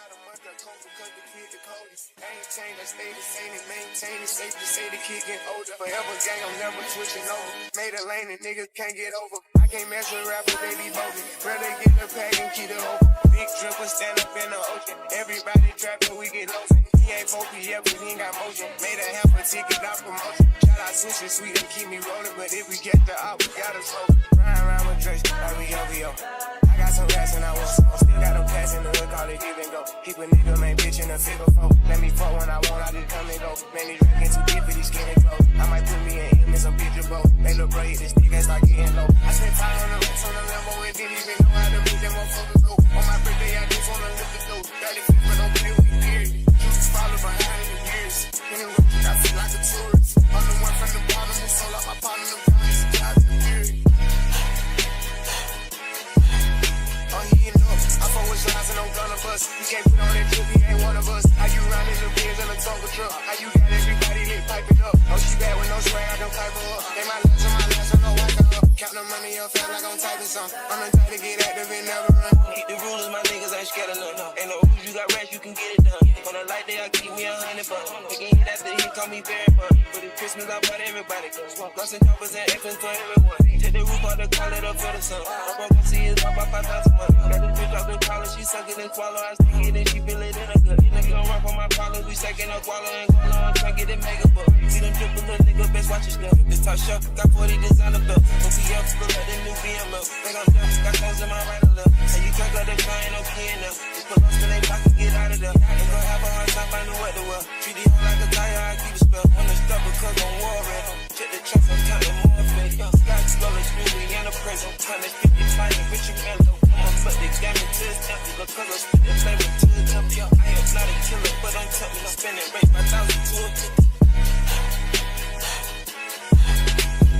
about a month ago because the kid the coldest. I ain't changed, I stay the same and maintain it. Safe to say the kid get older. Forever gang, I'm never switching over. Made a lane and niggas can't get over. I can't mess with rappers, they be bogus. Rather get the pack and keep it open. Big dripper stand up in the ocean. Everybody trapping, we get lotion. He ain't 4PF, but he ain't got motion. Made a half a ticket, not promotion. Shout out Sushi Sweet and keep me rolling. But if we get the op, we gotta slow. Ride around with Drake, like we OVO. I got some rats and I want some. Still got a pass in the hood, call it give and go. Keep a nigga, man, bitch in a figure four. Let me fuck when I want, I just come and go. Man, these drinking too deep for these skinny clothes. I might put me in him in some bitch of both. They look bro, hit this dick and start getting low. I spent time on the rats on the Lambo and didn't even know how to make them motherfuckers go. On my birthday, I just wanna lift the dough. 30 people don't play with me, period. Just follow behind in the years. In the road, I feel like a tourist. I'm the one from the bottom who sold out my partner, the promise to God to the period. I fuck with shots and I'm gonna bust. You can't put on that drip, he ain't one of us. How you run in the Benz in a Tonka truck? How you got everybody lit piping up? Oh, she bad with no swag, I don't pipe her up. They my last and no wipe her up. Count the money up, feel like I'm typing some. I'm the type to get active and never run. Keep the rulers, my niggas ain't scared of none. Ain't no rules, you got rats, you can get it done. On a light day, I keep me 100 bucks. We can hit after he call me very fun. For the Christmas, I bought everybody clothes. Lost and choppers and F's for everyone. Take the roof out the call it up for the sun. I'm gonna see his pop, I 5,000 money. Got the bitch off the collar, she suck it and swallow. I stick it and she feel it in her gut. Nigga gon' run for my collars, we stacking up wallow and guala. I'm trying to get it mega buck. See them drip with little nigga, best watch your stuff. This top shelf, got 40 designer belts. OPF, look like the new BML. They gon' jump, got clothes in my right and left. And you can't go there, ain't no key in them. Just put us in they pocket, get out of there. Ain't gon' have a hard time finding what to wear. Treat the hoe like a tire, I keep a spell. On the stuff because I'm war red. Check the tracks, I'm counting more fake. Sky scholars, really in the prison. Time is 50, flying, rich and mellow. But they got me to his temple because I spit that flavor to the temple. I am not a killer, but I'm telling you, I'm spending rate 5,000 to a tip.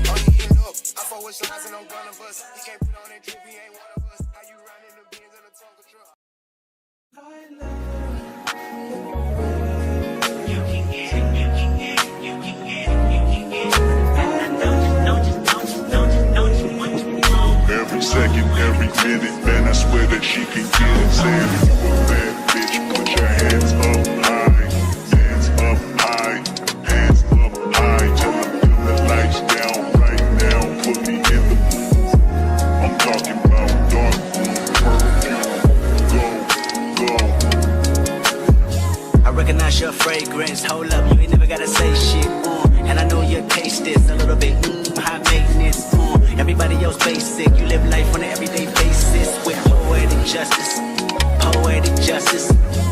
Oh, he ain't up. I fuck with shots and I'm gonna bust. He can't put on that drip, he ain't one of us. How you riding the Benz in a Tonka truck? You can get it, you can get it, you can get it, you can get it. And don't you want to know? Every second, every minute, man, I swear that she can get it. Saying if you a bad bitch, put your hands up high. Hands up high, hands up high. Till I feel the lights down right now. Put me in the mood. I'm talking about dark room, perfume. Go, go. I recognize your fragrance, hold up, you ain't never gotta say shit, and I know your taste is a little bit, high maintenance, everybody else basic, you live life on an everyday basis, with poetic justice,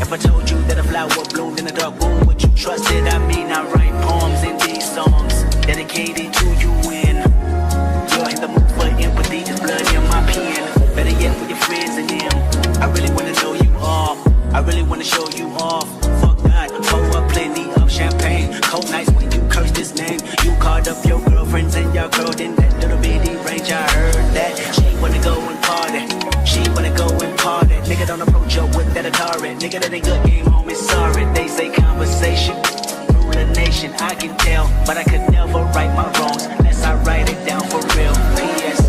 if I told you that a flower bloomed in a dark room, would you trust it? I mean, I write poems in these songs, dedicated to you, and you're in the mood for empathy, there's blood in my pen, better yet with your friends and them, I really wanna know you all, I really wanna show you off. Fuck God, pour up plenty of champagne. Cold nights when you curse this name. You called up your girlfriends and your girl in that little bitty range. I heard that she wanna go and party. She wanna go and party. Nigga don't approach her with that Atari. Nigga that ain't good game home is sorry. They say conversation rule a nation. I can tell, but I could never right my wrongs unless I write it down for real. P.S.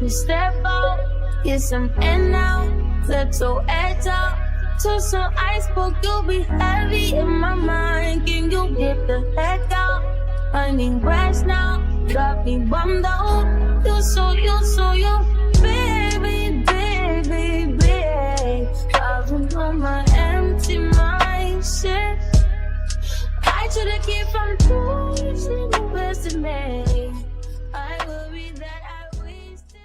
Step out, get some and out, Set your edge out to some iceberg, you'll be heavy in my mind. Can you get the heck out? I need rest now. Got me bummed out. You so baby, baby, baby. Driving on my empty mind, shit. I should've keep from losing the best in me. I worry that I wasted.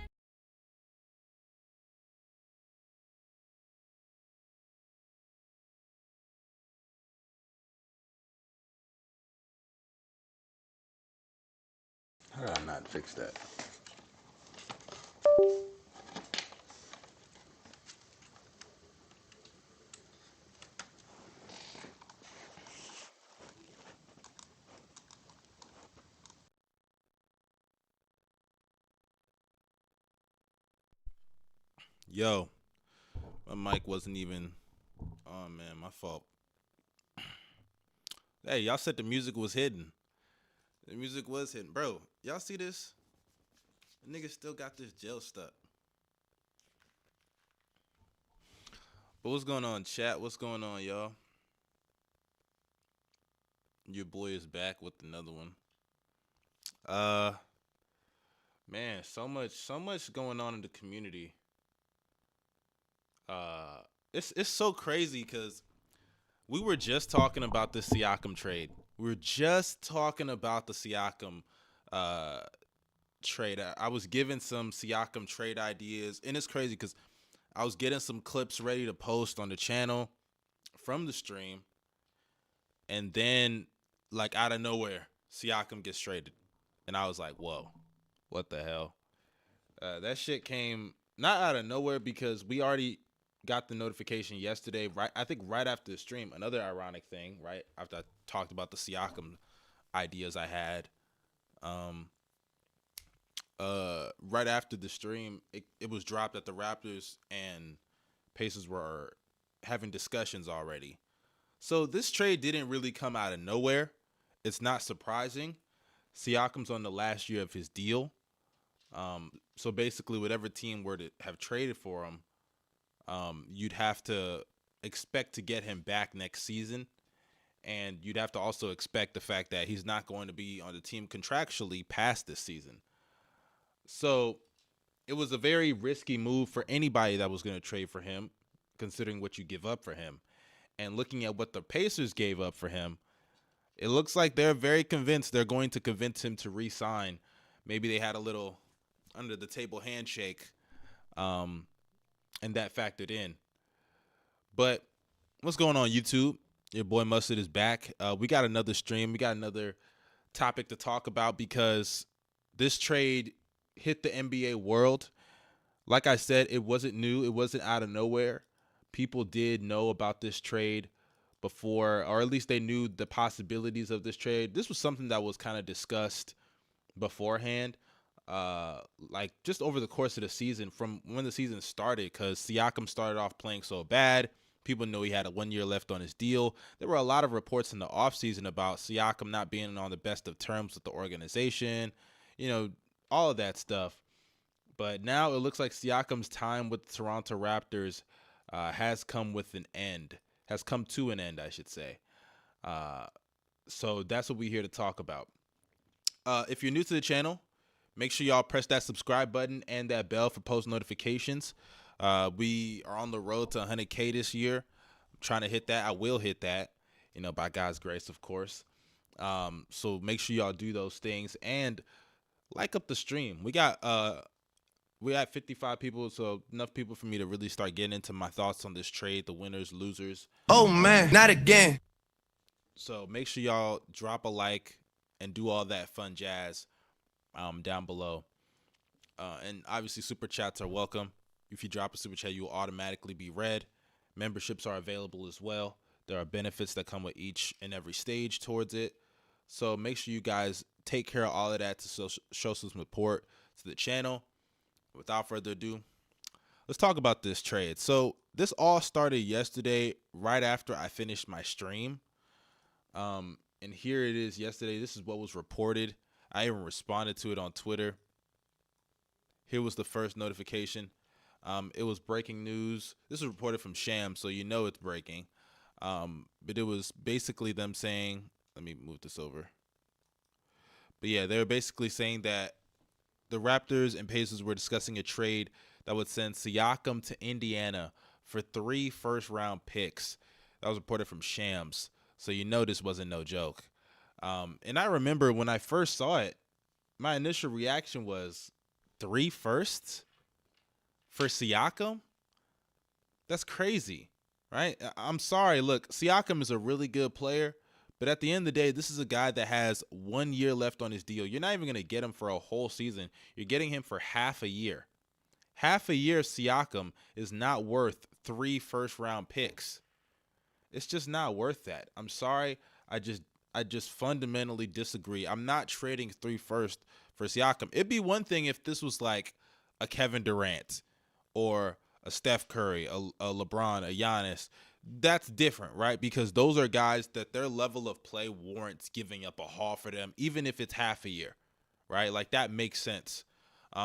How did I not fix that? Yo, my mic wasn't even. Oh man, my fault. Hey, y'all said the music was hidden. The music was hidden, bro. Y'all see this? The nigga still got this gel stuck. But what's going on, chat? What's going on, y'all? Your boy is back with another one. Man, so much going on in the community. It's so crazy because we were just talking about the Siakam trade. We were just talking about the Siakam trade. I was given some Siakam trade ideas, and it's crazy because I was getting some clips ready to post on the channel from the stream, and then, like, out of nowhere, Siakam gets traded. And I was like, whoa, what the hell? That shit came not out of nowhere because we already got the notification yesterday, right? I think right after the stream. Another ironic thing, right? After I talked about the Siakam ideas I had, right after the stream, it was dropped that the Raptors and Pacers were having discussions already. So this trade didn't really come out of nowhere. It's not surprising. Siakam's on the last year of his deal. So basically, whatever team were to have traded for him, you'd have to expect to get him back next season. And you'd have to also expect the fact that he's not going to be on the team contractually past this season. So it was a very risky move for anybody that was going to trade for him, considering what you give up for him. And looking at what the Pacers gave up for him, it looks like they're very convinced they're going to convince him to re-sign. Maybe they had a little under-the-table handshake, and that factored in. But what's going on, YouTube? Your boy Mustard is back. We got another stream. We got another topic to talk about because this trade hit the NBA world. Like I said, it wasn't new. It wasn't out of nowhere. People did know about this trade before, or at least they knew the possibilities of this trade. This was something that was kind of discussed beforehand, like just over the course of the season, from when the season started, because Siakam started off playing so bad. People knew he had a 1 year left on his deal. There were a lot of reports in the offseason about Siakam not being on the best of terms with the organization, all of that stuff. But now it looks like Siakam's time with the Toronto Raptors has come to an end, I should say. So that's what we're here to talk about. If you're new to the channel, make sure y'all press that subscribe button and that bell for post notifications. We are on the road to 100K this year. I'm trying to hit that. I will hit that, by God's grace, of course. So make sure y'all do those things and like up the stream. We had 55 people, so enough people for me to really start getting into my thoughts on this trade, the winners, losers. Oh man, not again. So make sure y'all drop a like and do all that fun jazz down below. And obviously super chats are welcome. If you drop a super chat, you will automatically be read. Memberships are available as well. There are benefits that come with each and every stage towards it. So make sure you guys take care of all of that to show some support to the channel. Without further ado, let's talk about this trade. So this all started yesterday right after I finished my stream. And here it is yesterday. This is what was reported. I even responded to it on Twitter. Here was the first notification. It was breaking news. This was reported from Sham, so you know it's breaking. But it was basically them saying, let me move this over. But yeah, they were basically saying that the Raptors and Pacers were discussing a trade that would send Siakam to Indiana for 3 first-round picks. That was reported from Shams, so you know this wasn't no joke. And I remember when I first saw it, my initial reaction was 3 firsts for Siakam? That's crazy, right? I'm sorry. Look, Siakam is a really good player, but at the end of the day, this is a guy that has 1 year left on his deal. You're not even going to get him for a whole season. You're getting him for half a year. Half a year Siakam is not worth 3 first-round picks. It's just not worth that. I'm sorry. I just fundamentally disagree. I'm not trading 3 first for Siakam. It'd be one thing if this was like a Kevin Durant or a Steph Curry, a LeBron, a Giannis. That's different, right? Because those are guys that their level of play warrants giving up a haul for them, even if it's half a year, right? Like that makes sense.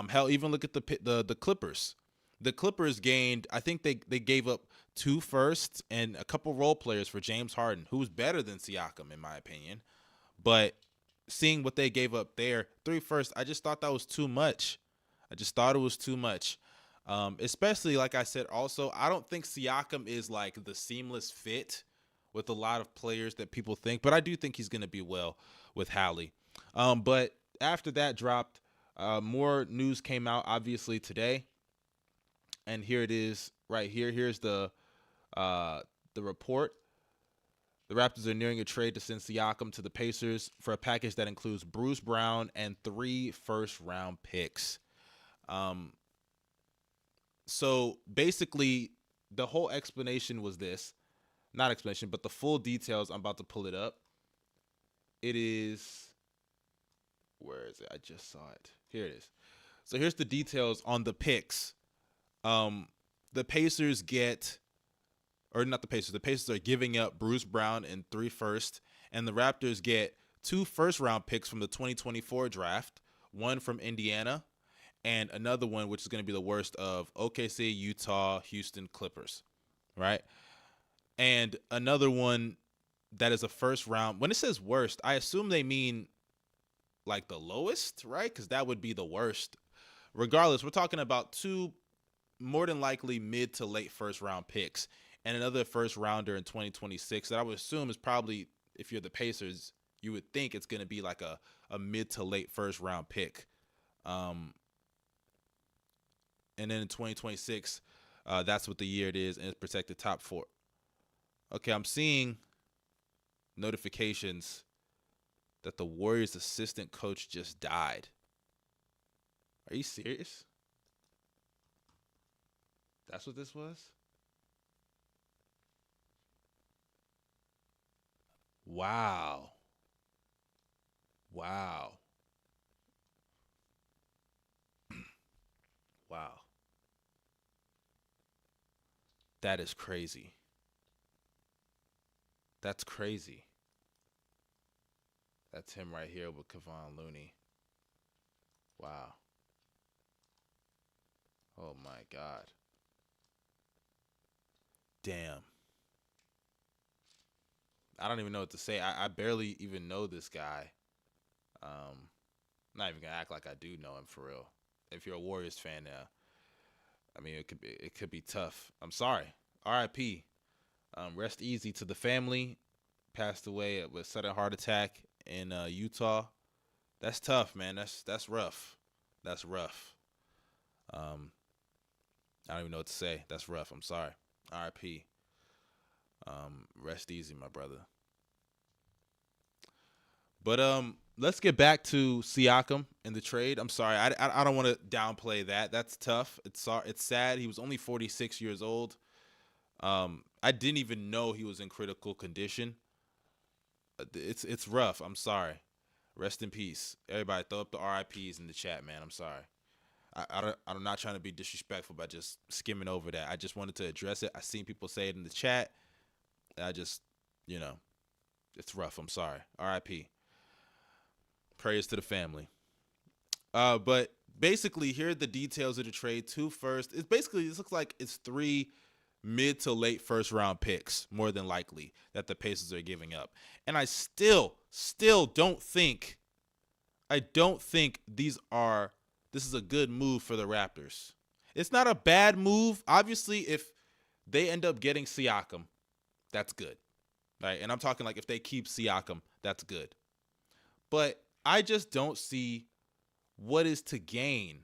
Hell, even look at the Clippers. The Clippers gained, I think they gave up 2 firsts and a couple role players for James Harden, who's better than Siakam in my opinion. But seeing what they gave up there, 3 firsts, I just thought that was too much. I just thought it was too much. Especially, like I said, also, I don't think Siakam is like the seamless fit with a lot of players that people think, but I do think he's going to be well with Hallie. But after that dropped, more news came out, obviously, today. And here it is right here. Here's the report. The Raptors are nearing a trade to send Siakam to the Pacers for a package that includes Bruce Brown and 3 first-round picks. So basically, the whole explanation was this. Not explanation, but the full details. I'm about to pull it up. It is... Where is it? I just saw it. Here it is. So here's the details on the picks. The Pacers get... Or not the Pacers. The Pacers are giving up Bruce Brown and 3 firsts. And the Raptors get 2 first-round picks from the 2024 draft. 1 from Indiana. And another one, which is going to be the worst of OKC, Utah, Houston, Clippers. Right? And another one that is a first round. When it says worst, I assume they mean like the lowest, right? Because that would be the worst. Regardless, we're talking about 2 more than likely mid to late first round picks and another first rounder in 2026 that I would assume is probably, if you're the Pacers, you would think it's going to be like a mid to late first round pick. And then in 2026, that's what the year it is, and it's protected top 4. Okay, I'm seeing notifications that the Warriors assistant coach just died. Are you serious? That's what this was? Wow. Wow. Wow. That is crazy. That's crazy. That's him right here with Kevon Looney. Wow. Oh my God. Damn. I don't even know what to say. I barely even know this guy. I'm not even gonna act like I do know him for real. If you're a Warriors fan now, I mean it could be tough. I'm sorry. R.I.P. Rest easy to the family. Passed away with sudden heart attack in Utah. That's tough, man. That's rough. That's rough. I don't even know what to say. That's rough. I'm sorry. R.I.P. Rest easy, my brother. But let's get back to Siakam and the trade. I'm sorry. I don't want to downplay that. That's tough. It's sad. He was only 46 years old. I didn't even know he was in critical condition. It's rough. I'm sorry. Rest in peace. Everybody throw up the RIPs in the chat, man. I'm sorry. I'm not trying to be disrespectful by just skimming over that. I just wanted to address it. I seen people say it in the chat. I just, it's rough. I'm sorry. RIP. Prayers to the family. But basically, here are the details of the trade. 2 first. It's basically, this looks like it's 3 mid to late first round picks, more than likely, that the Pacers are giving up. And I still don't think this is a good move for the Raptors. It's not a bad move. Obviously, if they end up getting Siakam, that's good. Right? And I'm talking like if they keep Siakam, that's good. But I just don't see what is to gain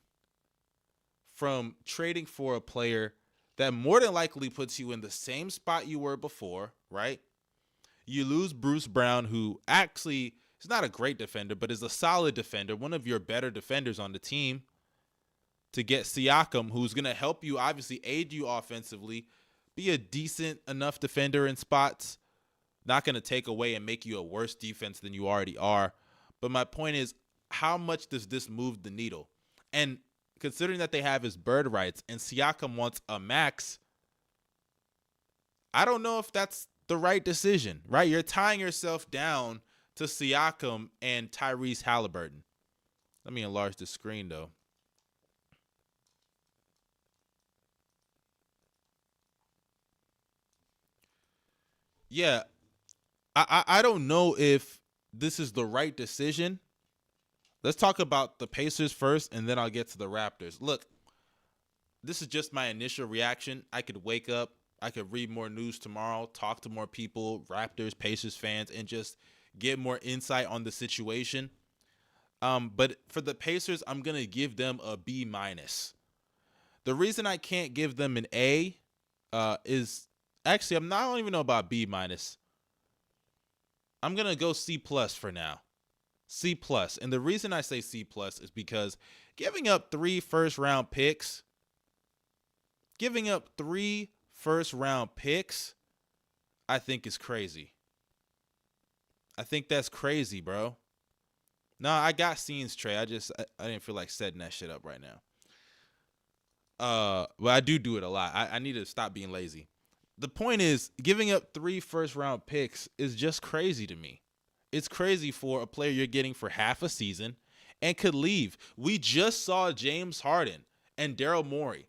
from trading for a player that more than likely puts you in the same spot you were before, right? You lose Bruce Brown, who actually is not a great defender, but is a solid defender, one of your better defenders on the team, to get Siakam, who's going to help you, obviously aid you offensively, be a decent enough defender in spots, not going to take away and make you a worse defense than you already are. But my point is, how much does this move the needle? And considering that they have his bird rights and Siakam wants a max, I don't know if that's the right decision, right? You're tying yourself down to Siakam and Tyrese Halliburton. Let me enlarge the screen, though. Yeah, I don't know if this is the right decision. Let's talk about the Pacers first, and then I'll get to the Raptors. Look, this is just my initial reaction. I could wake up, I could read more news tomorrow, talk to more people, Raptors, Pacers fans, and just get more insight on the situation. But for the Pacers, I'm going to give them a B-. The reason I can't give them an A is actually, I don't even know about B-. I'm going to go C+ for now. C+. And the reason I say C+ is because giving up 3 first-round picks, I think is crazy. I think that's crazy, bro. No, I got scenes, Trey. I didn't feel like setting that shit up right now. Well, I do it a lot. I need to stop being lazy. The point is, giving up 3 first-round picks is just crazy to me. It's crazy for a player you're getting for half a season and could leave. We just saw James Harden and Daryl Morey,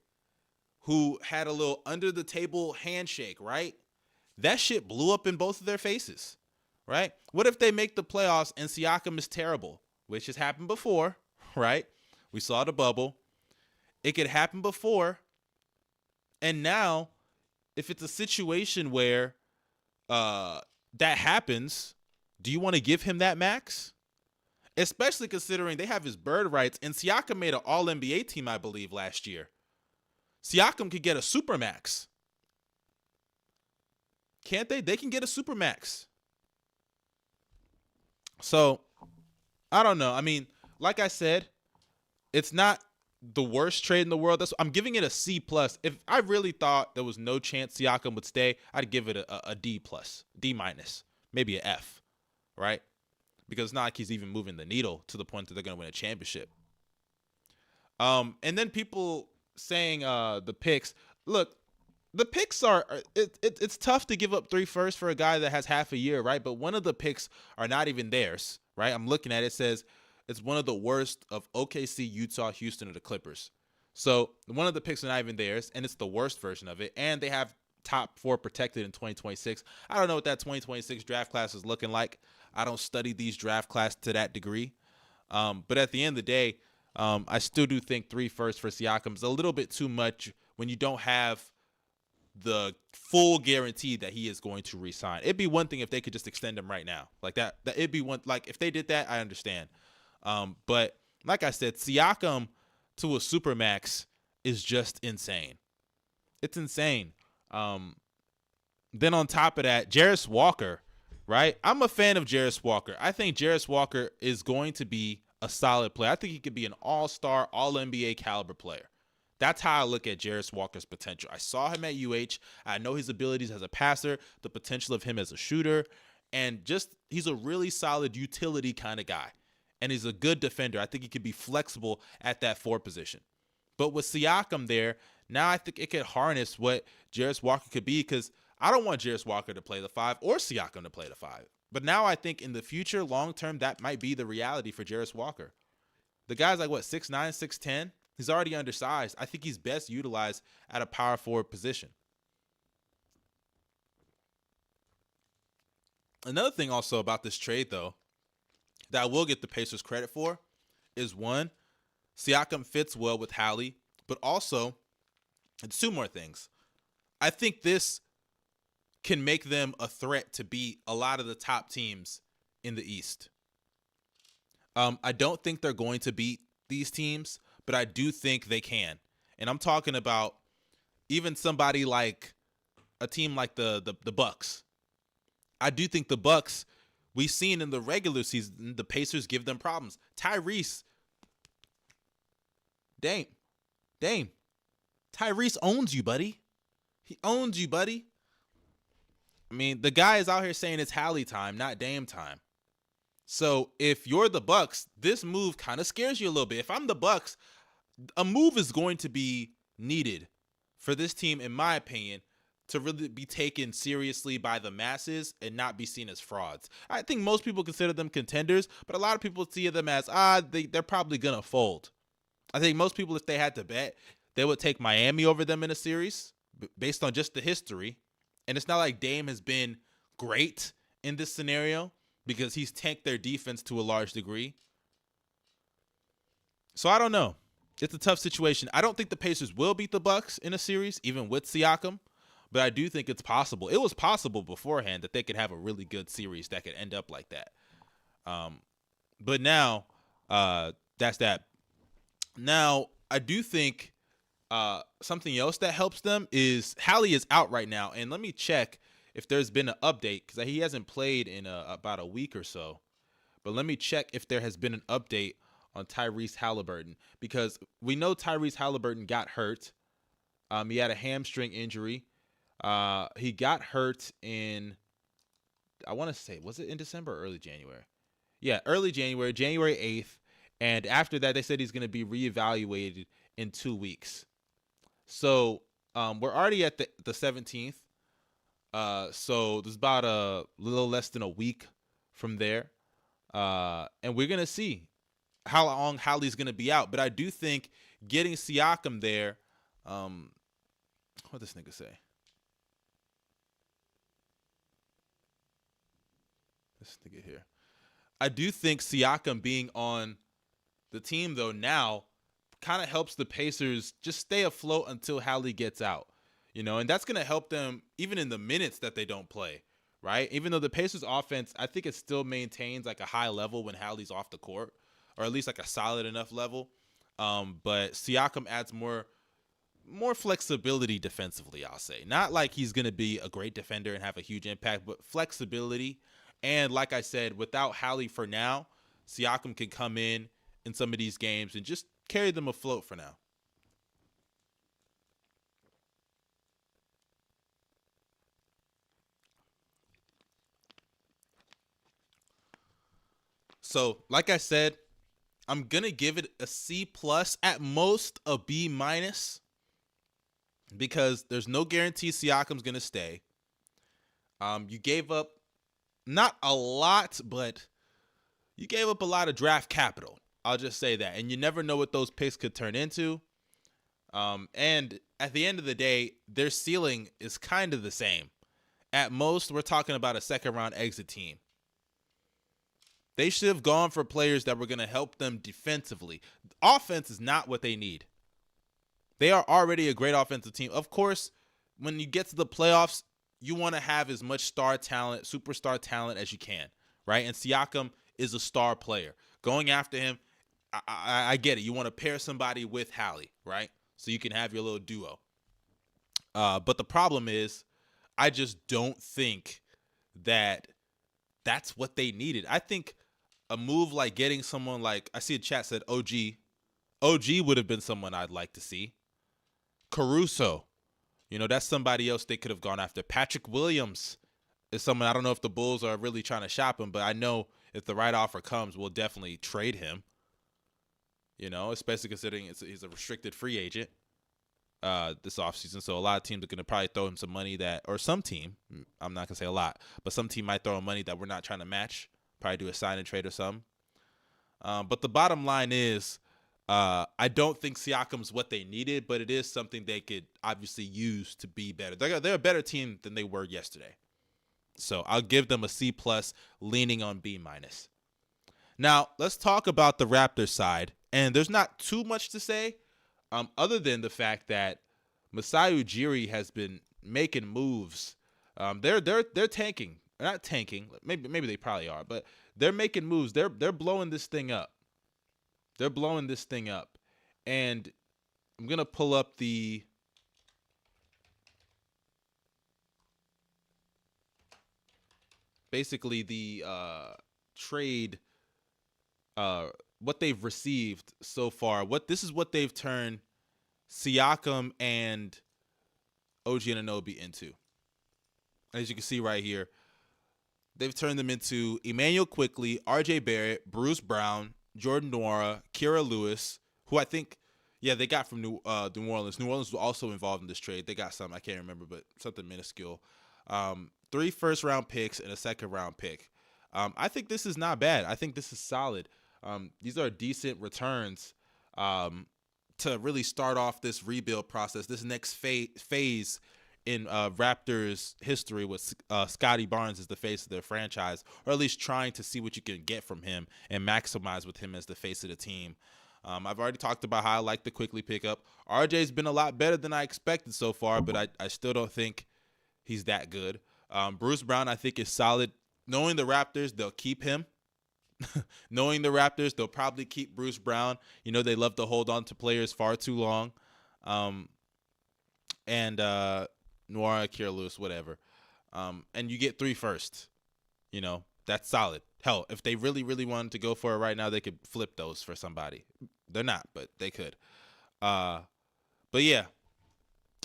who had a little under-the-table handshake, right? That shit blew up in both of their faces, right? What if they make the playoffs and Siakam is terrible, which has happened before, right? We saw the bubble. It could happen before. And now, if it's a situation where that happens, do you want to give him that max? Especially considering they have his bird rights, and Siakam made an All-NBA team, I believe, last year. Siakam could get a supermax. Can't they? They can get a supermax. So, I don't know. I mean, like I said, it's not the worst trade in the world. I'm giving it a C+. If I really thought there was no chance Siakam would stay, I'd give it a D+, D-, maybe an F, right? Because it's not like he's even moving the needle to the point that they're going to win a championship. And then people saying the picks. Look, the picks are it's tough to give up 3 firsts for a guy that has half a year, right? But one of the picks are not even theirs, right? I'm looking at it, it says it's one of the worst of OKC, Utah, Houston, or the Clippers. So one of the picks are not even theirs, and it's the worst version of it. And they have top 4 protected in 2026. I don't know what that 2026 draft class is looking like. I don't study these draft classes to that degree. But at the end of the day, I still do think 3 firsts for Siakam is a little bit too much when you don't have the full guarantee that he is going to re-sign. It'd be one thing if they could just extend him right now. Like that it'd be one, like if they did that, I understand. But like I said, Siakam to a supermax is just insane. It's insane. Then on top of that, Jarris Walker, right? I'm a fan of Jarris Walker. I think Jarris Walker is going to be a solid player. I think he could be an all-star, all-NBA caliber player. That's how I look at Jarris Walker's potential. I saw him at UH. I know his abilities as a passer, the potential of him as a shooter, and just he's a really solid utility kind of guy. And he's a good defender. I think he could be flexible at that 4 position. But with Siakam there, now I think it could harness what Jarris Walker could be, because I don't want Jarris Walker to play the 5 or Siakam to play the 5. But now I think in the future, long term, that might be the reality for Jarris Walker. The guy's like, what, 6'9", 6'10"? He's already undersized. I think he's best utilized at a power forward position. Another thing also about this trade, though, that I will get the Pacers credit for is, one, Siakam fits well with Hallie, but also, it's two more things. I think this can make them a threat to beat a lot of the top teams in the East. I don't think they're going to beat these teams, but I do think they can. And I'm talking about even somebody like a team like the Bucks. I do think the Bucks, we've seen in the regular season, the Pacers give them problems. Tyrese, Dame. Tyrese owns you, buddy. He owns you, buddy. I mean, the guy is out here saying it's Hallie time, not Dame time. So if you're the Bucks, this move kind of scares you a little bit. If I'm the Bucks, a move is going to be needed for this team, in my opinion, to really be taken seriously by the masses and not be seen as frauds. I think most people consider them contenders, but a lot of people see them as, they're probably going to fold. I think most people, if they had to bet, they would take Miami over them in a series based on just the history. And it's not like Dame has been great in this scenario because he's tanked their defense to a large degree. So I don't know. It's a tough situation. I don't think the Pacers will beat the Bucks in a series, even with Siakam. But I do think it's possible. It was possible beforehand that they could have a really good series that could end up like that. But now, that's that. Now, I do think something else that helps them is Hallie is out right now. And let me check if there's been an update, because he hasn't played in about a week or so. But let me check if there has been an update on Tyrese Halliburton, because we know Tyrese Halliburton got hurt. He had a hamstring injury. He got hurt in, I want to say, was it in December or early January? Yeah, early January, January 8th. And after that, they said he's going to be reevaluated in 2 weeks. So we're already at the 17th. So there's about a little less than a week from there. And we're going to see how long Hallie's going to be out. But I do think getting Siakam there, what this nigga say? This nigga here. I do think Siakam being on the team, though, now kind of helps the Pacers just stay afloat until Hallie gets out, and that's going to help them even in the minutes that they don't play, right? Even though the Pacers offense, I think it still maintains like a high level when Hallie's off the court, or at least like a solid enough level. But Siakam adds more flexibility defensively, I'll say. Not like he's going to be a great defender and have a huge impact, but flexibility. And like I said, without Hallie for now, Siakam can come in some of these games and just carry them afloat for now. So, like I said, I'm going to give it a C+, at most a B-, because there's no guarantee Siakam's going to stay. You gave up not a lot, but you gave up a lot of draft capital. I'll just say that. And you never know what those picks could turn into. And at the end of the day, their ceiling is kind of the same. At most, we're talking about a second-round exit team. They should have gone for players that were going to help them defensively. Offense is not what they need. They are already a great offensive team. Of course, when you get to the playoffs, you want to have as much star talent, superstar talent as you can, right? And Siakam is a star player. Going after him, I get it. You want to pair somebody with Hallie, right? So you can have your little duo. But the problem is, I just don't think that that's what they needed. I think a move like getting someone like, I see a chat said OG. OG would have been someone I'd like to see. Caruso. That's somebody else they could have gone after. Patrick Williams is someone, I don't know if the Bulls are really trying to shop him, but I know if the right offer comes, we'll definitely trade him. Especially considering he's a restricted free agent this offseason. So a lot of teams are going to probably throw him some money or some team, I'm not going to say a lot, but some team might throw him money that we're not trying to match. Probably do a sign and trade or something. But the bottom line is, I don't think Siakam's what they needed, but it is something they could obviously use to be better. They're a better team than they were yesterday. So I'll give them a C+, leaning on B-. Now, let's talk about the Raptors side. And there's not too much to say other than the fact that Masai Ujiri has been making moves. They're tanking. They're not tanking. Maybe they probably are, but they're making moves. They're blowing this thing up. They're blowing this thing up. And I'm going to pull up basically the trade, what they've received so far. This is what they've turned Siakam and OG Anunoby into. As you can see right here, they've turned them into Emmanuel Quickley, RJ Barrett, Bruce Brown, Jordan Nwora, Kira Lewis, who I think, they got from New Orleans. New Orleans was also involved in this trade. They got something, I can't remember, but something minuscule. 3 first-round picks and a second-round pick. I think this is not bad. I think this is solid. These are decent returns to really start off this rebuild process, this next phase in Raptors history with Scotty Barnes as the face of their franchise, or at least trying to see what you can get from him and maximize with him as the face of the team. I've already talked about how I like the Quickly pickup. RJ's been a lot better than I expected so far, but I still don't think he's that good. Bruce Brown, I think, is solid. Knowing the Raptors, they'll keep him. Knowing the Raptors, they'll probably keep Bruce Brown. You know, they love to hold on to players far too long. And Nwora, Kira Lewis, whatever. And you get 3 firsts. You know, that's solid. Hell, if they really, really wanted to go for it right now, they could flip those for somebody. They're not, but they could. But yeah,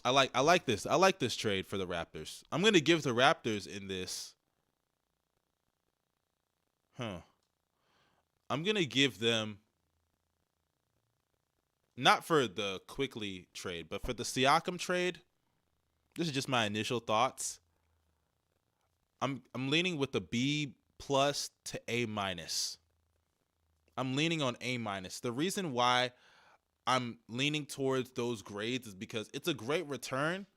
I like this. I like this trade for the Raptors. I'm gonna give the Raptors in this. I'm gonna give them, not for the Quickly trade, but for the Siakam trade. This is just my initial thoughts. I'm leaning with the B+ to A-. I'm leaning on A-. The reason why I'm leaning towards those grades is because it's a great return.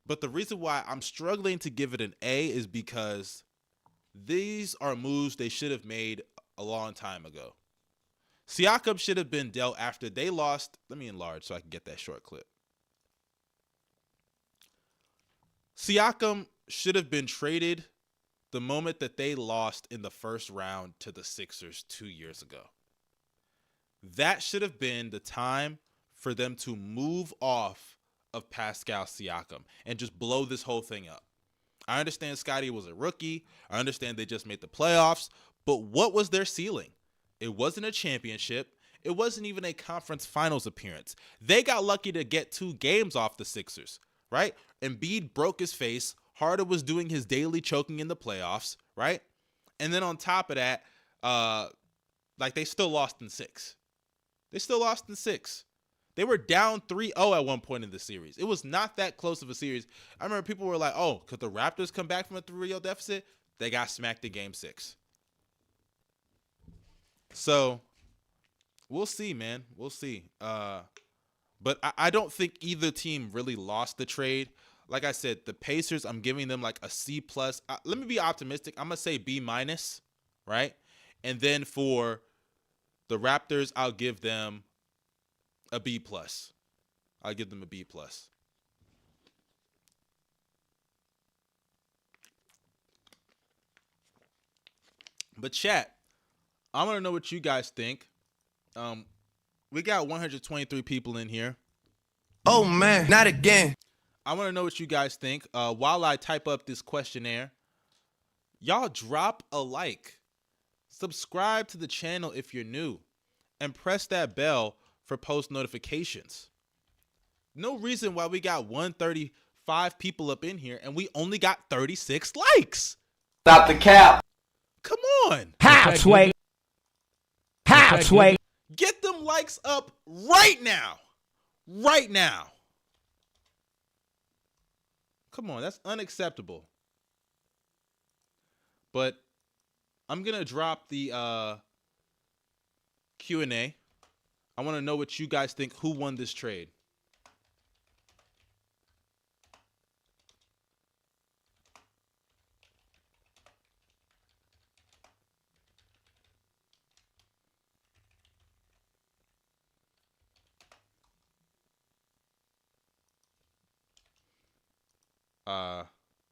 But the reason why I'm struggling to give it an A is because these are moves they should have made a long time ago. Siakam should have been dealt after they lost. Let me enlarge so I can get that short clip. Siakam should have been traded the moment that they lost in the first round to the Sixers 2 years ago. That should have been the time for them to move off of Pascal Siakam and just blow this whole thing up. I understand Scotty was a rookie. I understand they just made the playoffs. But what was their ceiling? It wasn't a championship. It wasn't even a conference finals appearance. They got lucky to get 2 games off the Sixers, right? Embiid broke his face. Harden was doing his daily choking in the playoffs, right? And then on top of that, they still lost in 6. They were down 3-0 at one point in the series. It was not that close of a series. I remember people were like, oh, could the Raptors come back from a 3-0 deficit? They got smacked in Game 6. So we'll see, man. We'll see. But I don't think either team really lost the trade. Like I said, the Pacers, I'm giving them like a C+. Let me be optimistic. I'm going to say B-, right? And then for the Raptors, I'll give them a B+. I'll give them a B+. But chat, I want to know what you guys think. We got 123 people in here. Oh man, not again. I want to know what you guys think. While I type up this questionnaire, y'all drop a like. Subscribe to the channel if you're new. And press that bell for post notifications. No reason why we got 135 people up in here and we only got 36 likes. Stop the cap. Come on. Halfway. Get them likes up right now. Right now. Come on, that's unacceptable. But I'm going to drop the Q&A. I want to know what you guys think. Who won this trade?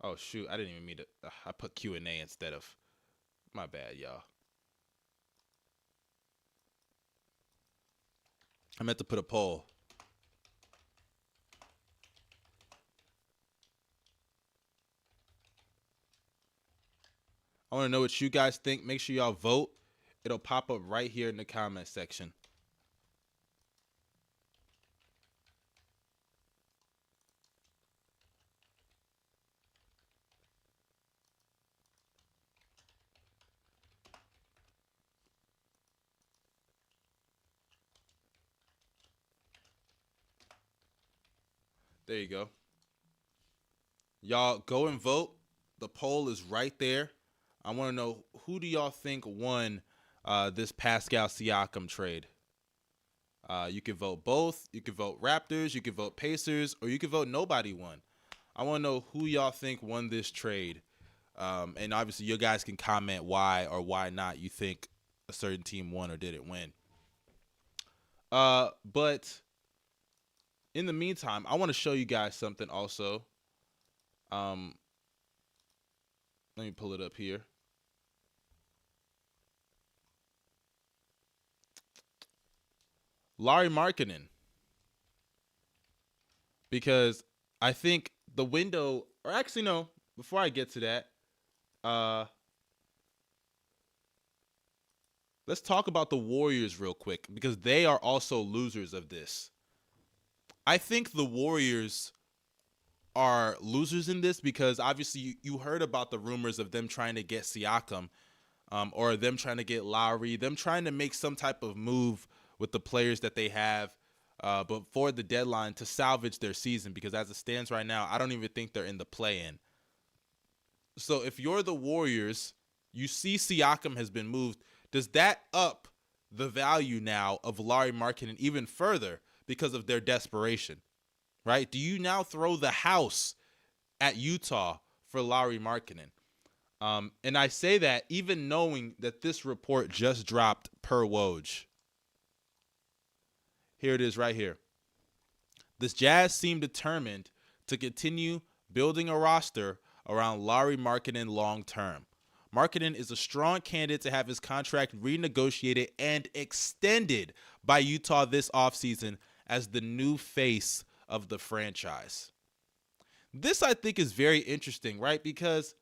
Oh shoot, I didn't even mean to. I put Q&A instead of. My bad, y'all. I meant to put a poll. I want to know what you guys think. Make sure y'all vote. It'll pop up right here in the comment section. There you go. Y'all go and vote. The poll is right there. I want to know, who do y'all think won this Pascal Siakam trade? You can vote both. You can vote Raptors. You can vote Pacers. Or you can vote nobody won. I want to know who y'all think won this trade. And obviously, you guys can comment why or why not you think a certain team won or didn't win. But in the meantime, I want to show you guys something also. Let me pull it up here. Lauri Markkanen. Because I think the window, or actually no, before I get to that, let's talk about the Warriors real quick, because they are also losers of this. I think the Warriors are losers in this because obviously you heard about the rumors of them trying to get Siakam, or them trying to get Lowry, them trying to make some type of move with the players that they have before the deadline to salvage their season, because as it stands right now, I don't even think they're in the play-in. So if you're the Warriors, you see Siakam has been moved, does that up the value now of Lauri Markkanen even further because of their desperation, right? Do you now throw the house at Utah for Lauri Markkanen? And I say that even knowing that this report just dropped per Woj. Here it is right here. This Jazz seem determined to continue building a roster around Lauri Markkanen long term. Markkanen is a strong candidate to have his contract renegotiated and extended by Utah this offseason as the new face of the franchise. This, I think, is very interesting, right? Because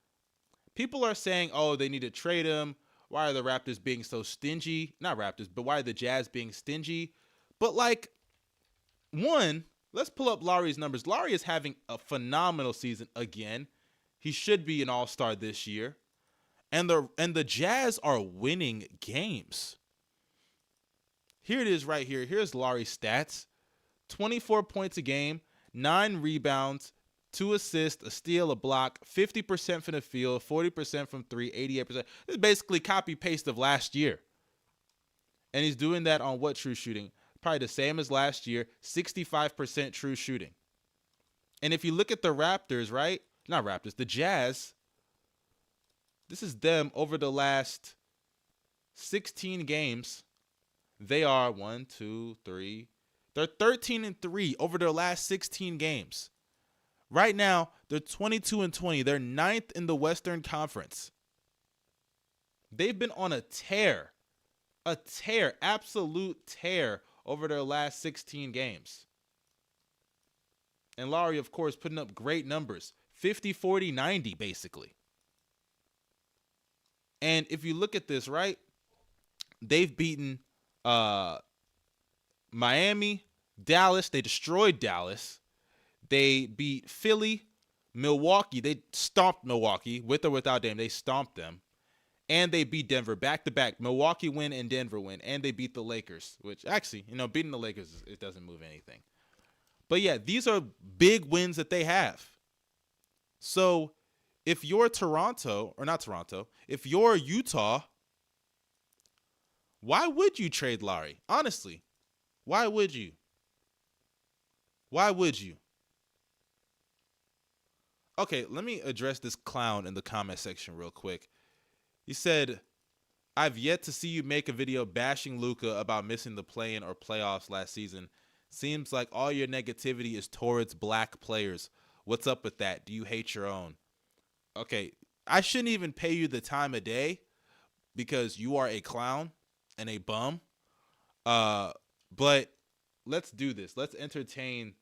people are saying, oh, they need to trade him. Why are the Raptors being so stingy? Not Raptors, but why are the Jazz being stingy? But, like, one, let's pull up Lauri's numbers. Lauri is having a phenomenal season again. He should be an all-star this year. And the Jazz are winning games. Here it is right here. Here's Lauri's stats. 24 points a game, 9 rebounds, 2 assists, a steal, a block, 50% from the field, 40% from 3, 88%. This is basically copy-paste of last year. And he's doing that on what true shooting? Probably the same as last year, 65% true shooting. And if you look at the Raptors, right? Not Raptors, the Jazz. This is them over the last 16 games. They are 1, 2, 3. They're 13-3 over their last 16 games. Right now, they're 22-20. They're 9th in the Western Conference. They've been on a tear, absolute tear over their last 16 games. And Lauri, of course, putting up great numbers, 50, 40, 90, basically. And if you look at this, right, they've beaten Miami, Dallas. They destroyed Dallas. They beat Philly, Milwaukee. They stomped Milwaukee with or without Dame. They stomped them. And they beat Denver back-to-back. Milwaukee win and Denver win. And they beat the Lakers, which actually, beating the Lakers, it doesn't move anything. But yeah, these are big wins that they have. So if you're Toronto, or not Toronto, if you're Utah, Why would you trade Lowry? Honestly, why would you? Why would you? Okay, let me address this clown in the comment section real quick. He said, I've yet to see you make a video bashing Luka about missing the play-in or playoffs last season. Seems like all your negativity is towards black players. What's up with that? Do you hate your own? Okay, I shouldn't even pay you the time of day because you are a clown and a bum. But let's do this. Let's entertain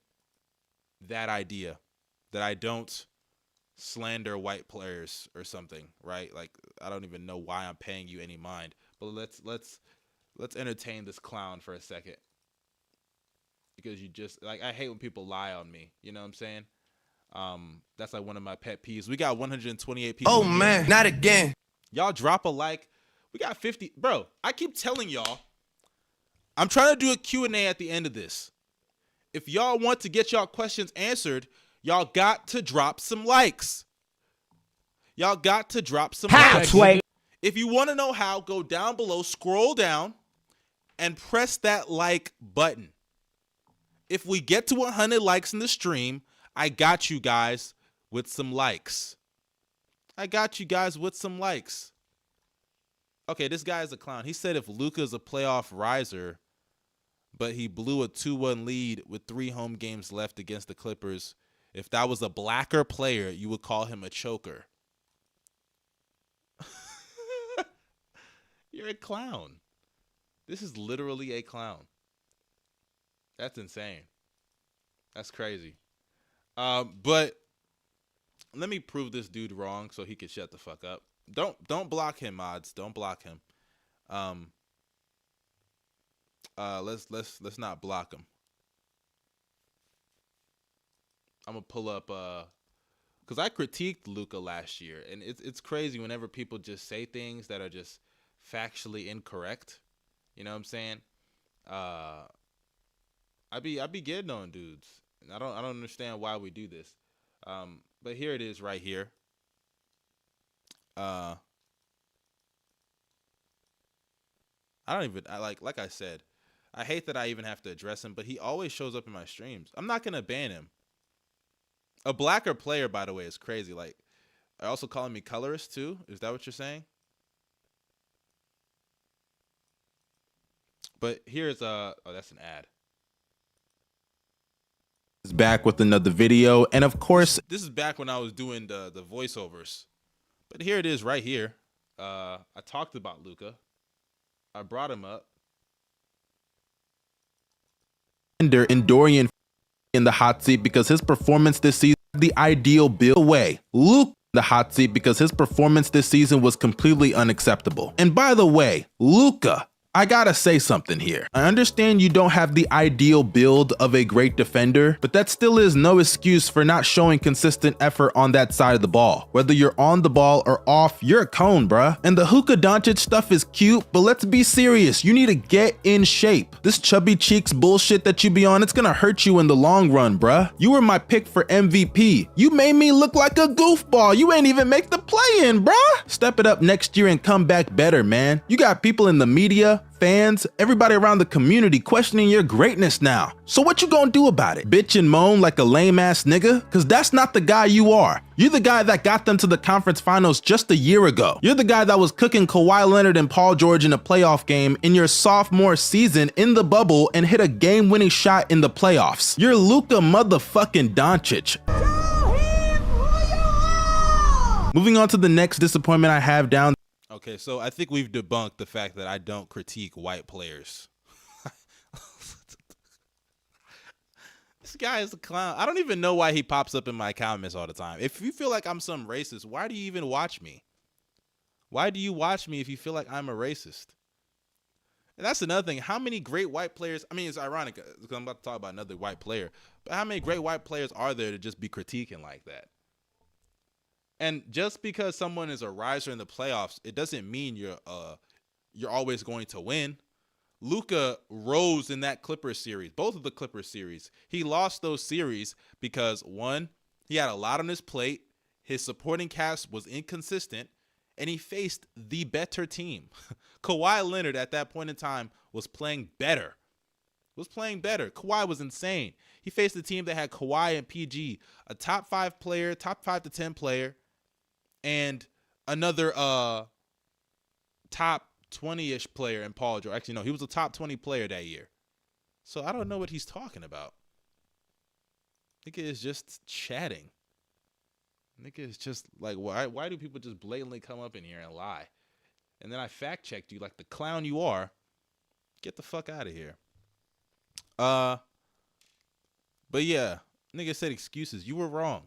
that idea that I don't slander white players or something, right? Like, I don't even know why I'm paying you any mind. But let's entertain this clown for a second. Because you just, like, I hate when people lie on me. You know what I'm saying? That's like one of my pet peeves. We got 128 people. Oh man, not again. Y'all drop a like. We got 50. Bro, I keep telling y'all, I'm trying to do a Q&A at the end of this. If y'all want to get y'all questions answered, y'all got to drop some likes. Y'all got to drop some likes. If you want to know how, go down below, scroll down, and press that like button. If we get to 100 likes in the stream, I got you guys with some likes. I got you guys with some likes. Okay, this guy is a clown. He said if Luka's a playoff riser, but he blew a 2-1 lead with 3 home games left against the Clippers, if that was a blacker player, you would call him a choker. You're a clown. This is literally a clown. That's insane. That's crazy. But let me prove this dude wrong so he can shut the fuck up. Don't block him, mods. Don't block him. Let's not block him. I'm gonna pull up because I critiqued Luka last year, and it's crazy whenever people just say things that are just factually incorrect. You know what I'm saying? I be getting on dudes. And I don't understand why we do this. But here it is right here. I like I said, I hate that I even have to address him, but he always shows up in my streams. I'm not gonna ban him. A blacker player, by the way, is crazy. Like, are also calling me colorist too? Is that what you're saying? But here's oh, that's an ad. Is back with another video, and of course, This is back when I was doing the voiceovers. But here it is right here. I talked about Luka. I brought him up. and Dorian in the hot seat because his performance this season the ideal build away. Luke the hot seat because his performance this season was completely unacceptable. And by the way, Luka, I gotta say something here. I understand you don't have the ideal build of a great defender, but that still is no excuse for not showing consistent effort on that side of the ball. Whether you're on the ball or off, you're a cone, bruh. And the Luka Doncic stuff is cute, but let's be serious. You need to get in shape. This chubby cheeks bullshit that you be on, it's gonna hurt you in the long run, bruh. You were my pick for MVP. You made me look like a goofball. You ain't even make the play-in, bruh. Step it up next year and come back better, man. You got people in the media, fans, everybody around the community questioning your greatness now. So what you gonna do about it? Bitch and moan like a lame ass nigga? Cause that's not the guy you are. You're the guy that got them to the conference finals just a year ago. You're the guy that was cooking Kawhi Leonard and Paul George in a playoff game in your sophomore season in the bubble and hit a game-winning shot in the playoffs. You're Luka motherfucking Doncic. Moving on to the next disappointment I have down. Okay, so I think we've debunked the fact that I don't critique white players. This guy is a clown. I don't even know why he pops up in my comments all the time. If you feel like I'm some racist, why do you even watch me? Why do you watch me if you feel like I'm a racist? And that's another thing. How many great white players, I mean, it's ironic because I'm about to talk about another white player, but how many great white players are there to just be critiquing like that? And just because someone is a riser in the playoffs, it doesn't mean you're always going to win. Luka rose in that Clippers series, both of the Clippers series. He lost those series because, one, he had a lot on his plate, his supporting cast was inconsistent, and he faced the better team. Kawhi Leonard at that point in time was playing better. Kawhi was insane. He faced a team that had Kawhi and PG, a top 5 player, top 5 to 10 player, and another top 20-ish player in Paul George. Actually, no, he was a top 20 player that year. So I don't know what he's talking about. Nigga is just chatting. Nigga is just like, why do people just blatantly come up in here and lie? And then I fact checked you like the clown you are. Get the fuck out of here. But yeah, nigga said excuses. You were wrong.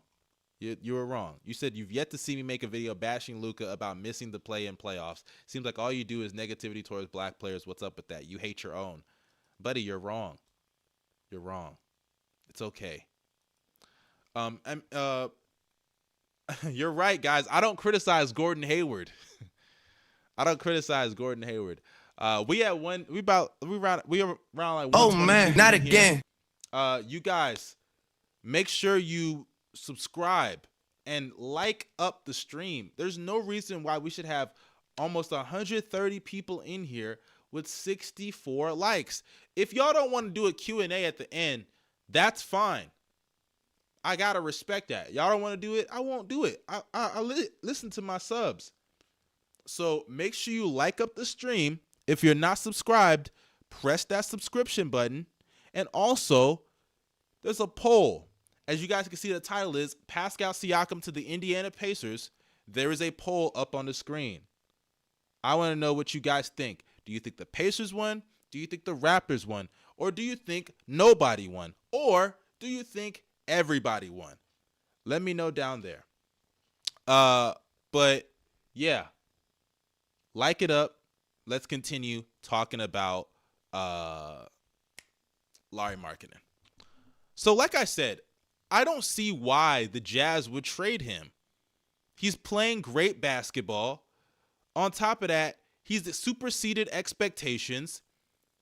You were wrong. You said you've yet to see me make a video bashing Luka about missing the play in playoffs. Seems like all you do is negativity towards black players. What's up with that? You hate your own. Buddy, you're wrong. You're wrong. It's okay. You're right, guys. I don't criticize Gordon Hayward. We had one. We around like. Oh man, not again. You guys, make sure you subscribe and like up the stream. There's no reason why we should have almost 130 people in here with 64 likes. If y'all don't want to do a Q&A at the end, that's fine. I gotta respect that. Y'all don't want to do it, I won't do it. I listen to my subs. So make sure you like up the stream. If you're not subscribed, press that subscription button. And also, there's a poll. As you guys can see, the title is Pascal Siakam to the Indiana Pacers. There is a poll up on the screen. I want to know what you guys think. Do you think the Pacers won? Do you think the Raptors won? Or do you think nobody won? Or do you think everybody won? Let me know down there. But yeah, like it up. Let's continue talking about Lauri Markkanen. So like I said, I don't see why the Jazz would trade him. He's playing great basketball. On top of that, he's superseded expectations.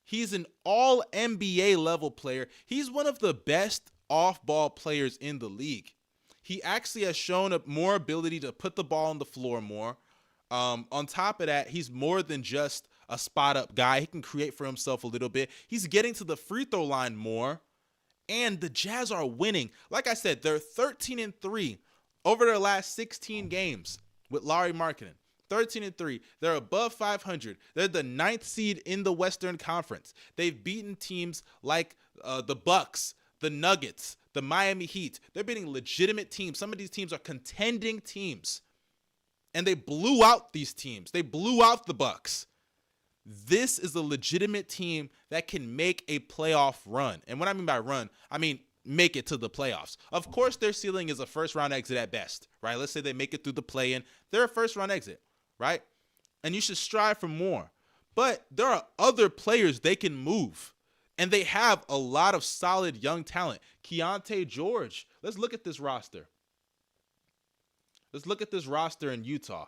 He's an all-NBA level player. He's one of the best off-ball players in the league. He actually has shown more ability to put the ball on the floor more. On top of that, he's more than just a spot-up guy. He can create for himself a little bit. He's getting to the free throw line more. And the Jazz are winning. Like I said, they're 13-3 over their last 16 games with Lauri Markkanen. 13-3. They're above 500. They're the 9th seed in the Western Conference. They've beaten teams like the Bucks, the Nuggets, the Miami Heat. They're beating legitimate teams. Some of these teams are contending teams. And they blew out these teams. They blew out the Bucks. This is a legitimate team that can make a playoff run. And what I mean by run, I mean make it to the playoffs. Of course, their ceiling is a first-round exit at best, right? Let's say they make it through the play-in. They're a first-round exit, right? And you should strive for more. But there are other players they can move. And they have a lot of solid young talent. Keontae George. Let's look at this roster. Let's look at this roster in Utah.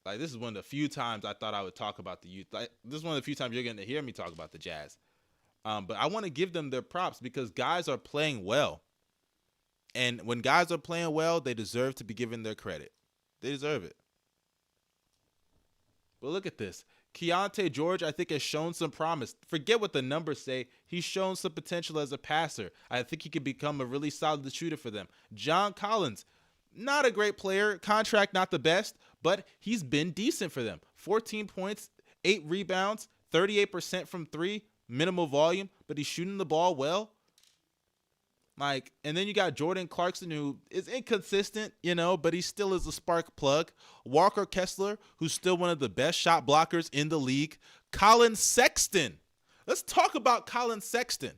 Like, this is one of the few times I thought I would talk about the youth. Like, this is one of the few times you're going to hear me talk about the Jazz. But I want to give them their props because guys are playing well. And when guys are playing well, they deserve to be given their credit. They deserve it. But look at this. Keontae George, I think, has shown some promise. Forget what the numbers say. He's shown some potential as a passer. I think he could become a really solid shooter for them. John Collins, not a great player. Contract not the best, but he's been decent for them. 14 points, 8 rebounds, 38% from 3, minimal volume, but he's shooting the ball well. Like, and then you got Jordan Clarkson, who is inconsistent, but he still is a spark plug. Walker Kessler, who's still one of the best shot blockers in the league. Colin Sexton. Let's talk about Colin Sexton.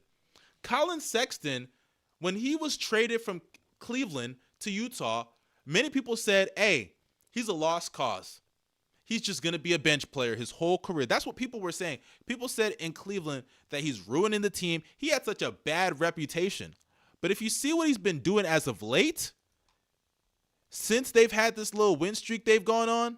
Colin Sexton, when he was traded from Cleveland to Utah, many people said, hey, he's a lost cause. He's just going to be a bench player his whole career. That's what people were saying. People said in Cleveland that he's ruining the team. He had such a bad reputation. But if you see what he's been doing as of late, since they've had this little win streak they've gone on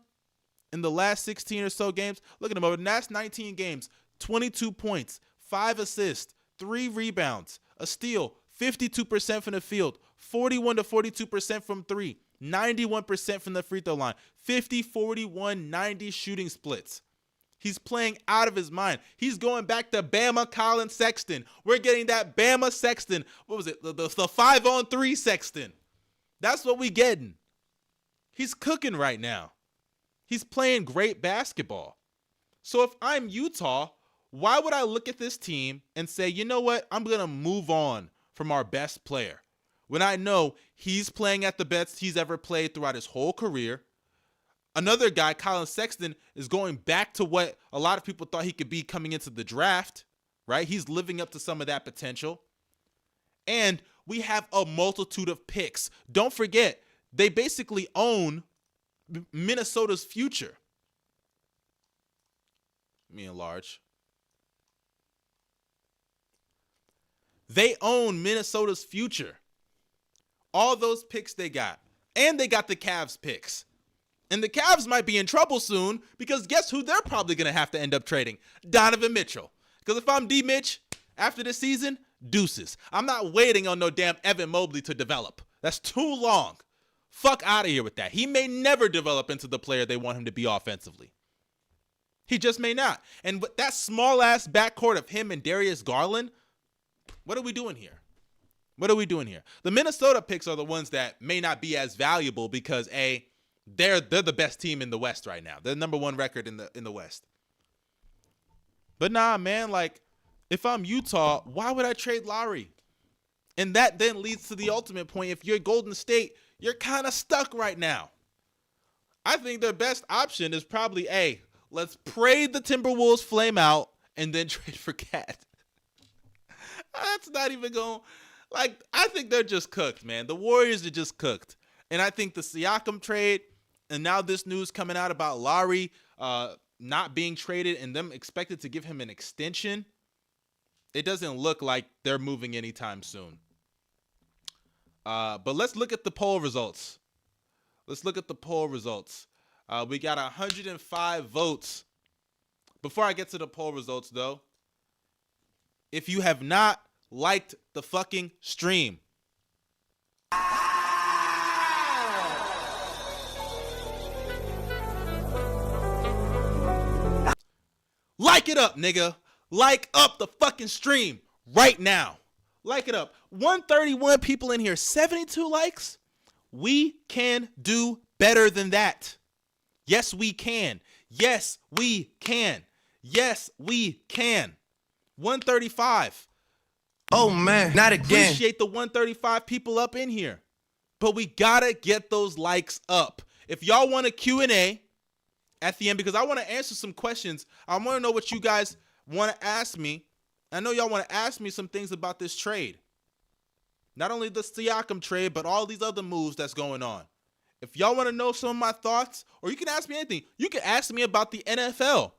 in the last 16 or so games, look at him over the last 19 games, 22 points, 5 assists, 3 rebounds, a steal, 52% from the field, 41 to 42% from 3, 91% from the free throw line, 50, 41, 90 shooting splits. He's playing out of his mind. He's going back to Bama Colin Sexton. We're getting that Bama Sexton. What was it? The 5-on-3 Sexton. That's what we getting. He's cooking right now. He's playing great basketball. So if I'm Utah, why would I look at this team and say, you know what? I'm going to move on from our best player when I know he's playing at the best he's ever played throughout his whole career. Another guy, Colin Sexton, is going back to what a lot of people thought he could be coming into the draft, right? He's living up to some of that potential. And we have a multitude of picks. Don't forget, they basically own Minnesota's future. Let me enlarge. They own Minnesota's future. All those picks they got. And they got the Cavs picks. And the Cavs might be in trouble soon because guess who they're probably going to have to end up trading? Donovan Mitchell. Because if I'm D-Mitch, after this season, deuces. I'm not waiting on no damn Evan Mobley to develop. That's too long. Fuck out of here with that. He may never develop into the player they want him to be offensively. He just may not. And with that small-ass backcourt of him and Darius Garland, what are we doing here? What are we doing here? The Minnesota picks are the ones that may not be as valuable because, A, they're the best team in the West right now. They're number one record in the West. But nah, man, like, if I'm Utah, why would I trade Lowry? And that then leads to the ultimate point. If you're Golden State, you're kind of stuck right now. I think their best option is probably, A, let's pray the Timberwolves flame out and then trade for Cat. That's not even going, like, I think they're just cooked, man. The Warriors are just cooked. And I think the Siakam trade, and now this news coming out about Lowry not being traded and them expected to give him an extension, it doesn't look like they're moving anytime soon. But let's look at the poll results. Let's look at the poll results. We got 105 votes. Before I get to the poll results, though, if you have not liked the fucking stream, like it up, nigga. Like up the fucking stream right now. Like it up. 131 people in here, 72 likes. We can do better than that. Yes, we can. Yes, we can. Yes, we can. 135. Oh man, not again. Appreciate the 135 people up in here. But we gotta get those likes up. If y'all want a Q&A at the end, because I want to answer some questions. I want to know what you guys want to ask me. I know y'all want to ask me some things about this trade. Not only the Siakam trade, but all these other moves that's going on. If y'all want to know some of my thoughts, or you can ask me anything. You can ask me about the NFL.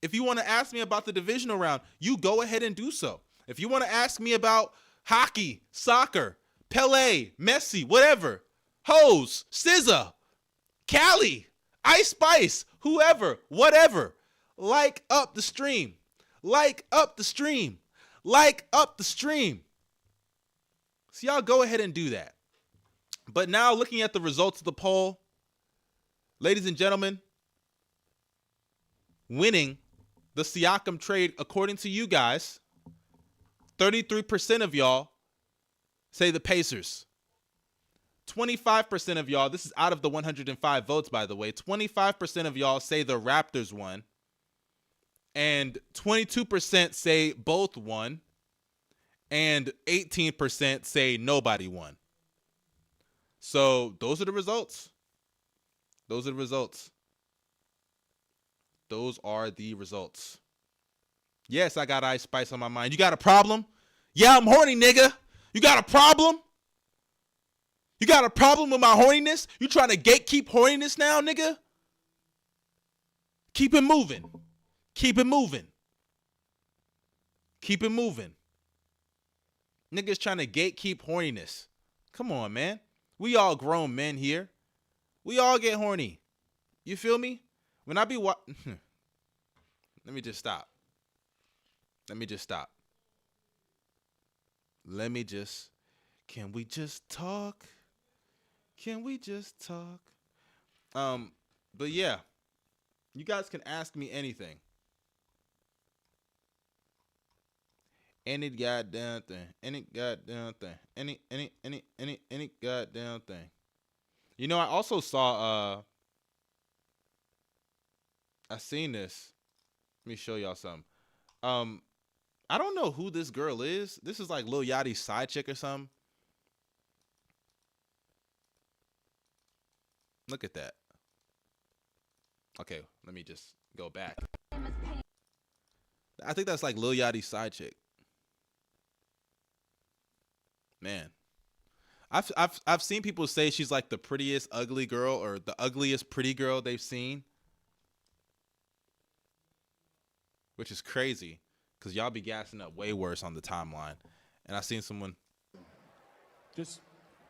If you want to ask me about the divisional round, you go ahead and do so. If you want to ask me about hockey, soccer, Pele, Messi, whatever, Hose, SZA, Cali, Ice Spice, whoever, whatever, like up the stream. Like up the stream. Like up the stream. So y'all go ahead and do that. But now looking at the results of the poll, ladies and gentlemen, winning the Siakam trade, according to you guys, 33% of y'all say the Pacers. 25% of y'all, this is out of the 105 votes, by the way, 25% of y'all say the Raptors won. And 22% say both won. And 18% say nobody won. So those are the results. Those are the results. Those are the results. Yes, I got Ice Spice on my mind. You got a problem? Yeah, I'm horny, nigga. You got a problem? You got a problem with my horniness? You trying to gatekeep horniness now, nigga? Keep it moving. Keep it moving. Keep it moving. Niggas trying to gatekeep horniness. Come on, man. We all grown men here. We all get horny. You feel me? When I be Let me just stop. Can we just talk? Can we just talk? But yeah, you guys can ask me anything. Any goddamn thing. Any goddamn thing. Any goddamn thing. You know, I also saw I seen this. Let me show y'all something. I don't know who this girl is. This is like Lil Yachty's side chick or something. Look at that. Okay, let me just go back. I think that's like Lil Yachty's side chick. Man. I've seen people say she's like the prettiest ugly girl or the ugliest pretty girl they've seen. Which is crazy. Because y'all be gassing up way worse on the timeline. And I seen someone. Just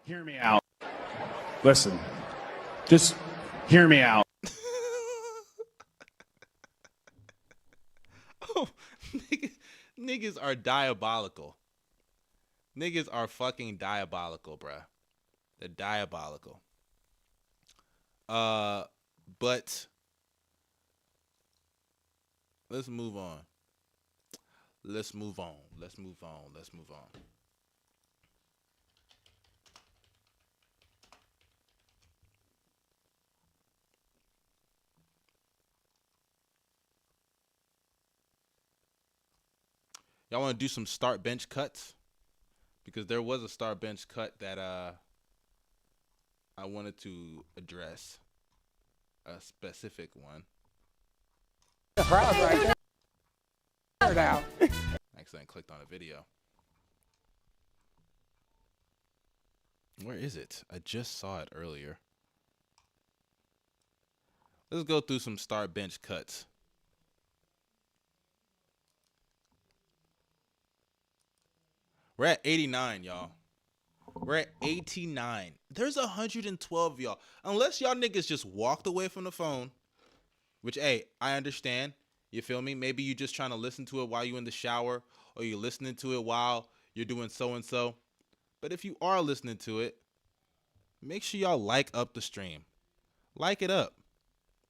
hear me out. Listen. Just hear me out. Oh, niggas are diabolical. Niggas are fucking diabolical, bruh. They're diabolical. But let's move on. Let's move on. Let's move on. Let's move on. Y'all want to do some start bench cuts? Because there was a start bench cut that I wanted to address. A specific one. Accidentally clicked on a video. Where is it? I just saw it earlier. Let's go through some start bench cuts. We're at 89, y'all. We're at 89. There's 112 y'all. Unless y'all niggas just walked away from the phone, which, hey, I understand. You feel me? Maybe you just trying to listen to it while you're in the shower, or you're listening to it while you're doing so-and-so. But if you are listening to it, make sure y'all like up the stream. Like it up.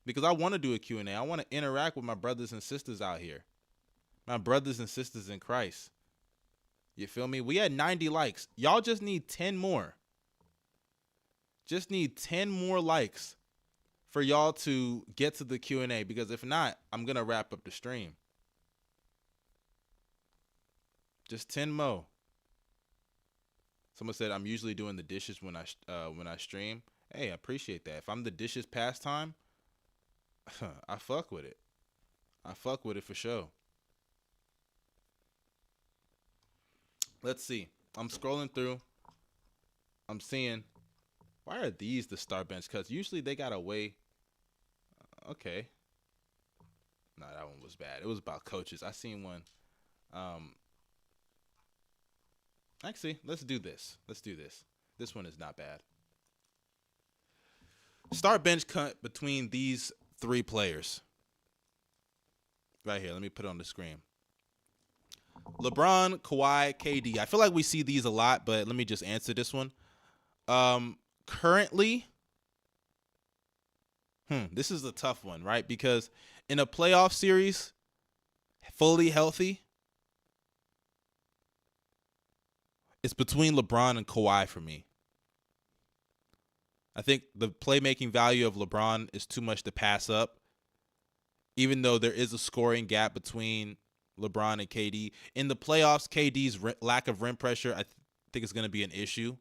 Because I want to do a Q&A. I want to interact with my brothers and sisters out here. My brothers and sisters in Christ. You feel me? We had 90 likes. Y'all just need 10 more. Just need 10 more likes for y'all to get to the Q&A. Because if not, I'm going to wrap up the stream. Just 10 more. Someone said, I'm usually doing the dishes when I stream. Hey, I appreciate that. If I'm the dishes pastime, I fuck with it. I fuck with it for sure. Let's see. I'm scrolling through. I'm seeing. Why are these the start bench cuts? Usually they got a way. Okay. Nah, that one was bad. It was about coaches. I seen one. Actually, let's do this. Let's do this. This one is not bad. Start bench cut between these three players. Right here. Let me put it on the screen. LeBron, Kawhi, KD. I feel like we see these a lot, but let me just answer this one. Currently, this is a tough one, right? Because in a playoff series, fully healthy, it's between LeBron and Kawhi for me. I think the playmaking value of LeBron is too much to pass up, even though there is a scoring gap between LeBron and KD. In the playoffs, KD's lack of rim pressure, I think is going to be an issue.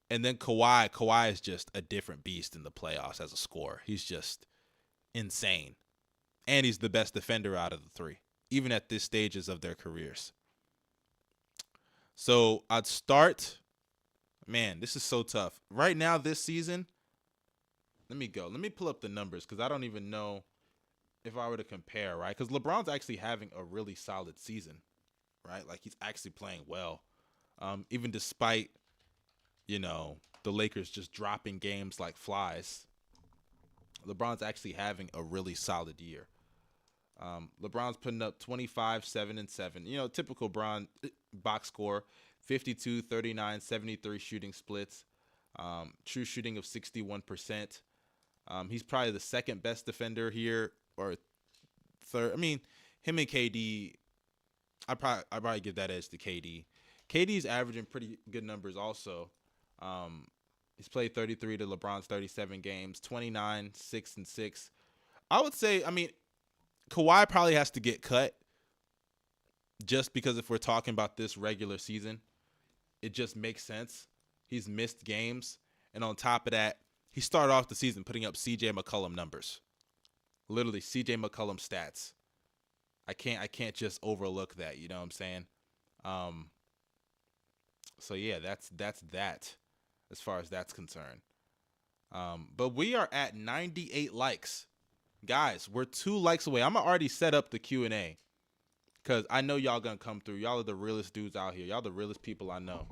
And then Kawhi is just a different beast in the playoffs as a scorer. He's just insane. And he's the best defender out of the three, even at this stages of their careers. So I'd start. Man, this is so tough. Right now, this season, let me go. Let me pull up the numbers because I don't even know if I were to compare, right? Because LeBron's actually having a really solid season, right? Like, he's actually playing well. Even despite, you know, the Lakers just dropping games like flies, LeBron's actually having a really solid year. LeBron's putting up 25, 7, and 7. You know, typical Bron box score, 52, 39, 73 shooting splits. True shooting of 61%. He's probably the second best defender here, or third. I mean, him and KD, I probably give that edge to KD. KD's averaging pretty good numbers also. He's played 33 to LeBron's 37 games, 29, 6 and 6. I would say, I mean, Kawhi probably has to get cut just because if we're talking about this regular season, it just makes sense. He's missed games. And on top of that, he started off the season putting up CJ McCollum numbers. Literally CJ McCollum stats. I can't just overlook that, you know what I'm saying? So yeah, that's that as far as that's concerned. But we are at 98 likes. Guys, we're 2 likes away. I'm already set up the Q&A because I know y'all gonna come through. Y'all are the realest dudes out here. Y'all the realest people I know.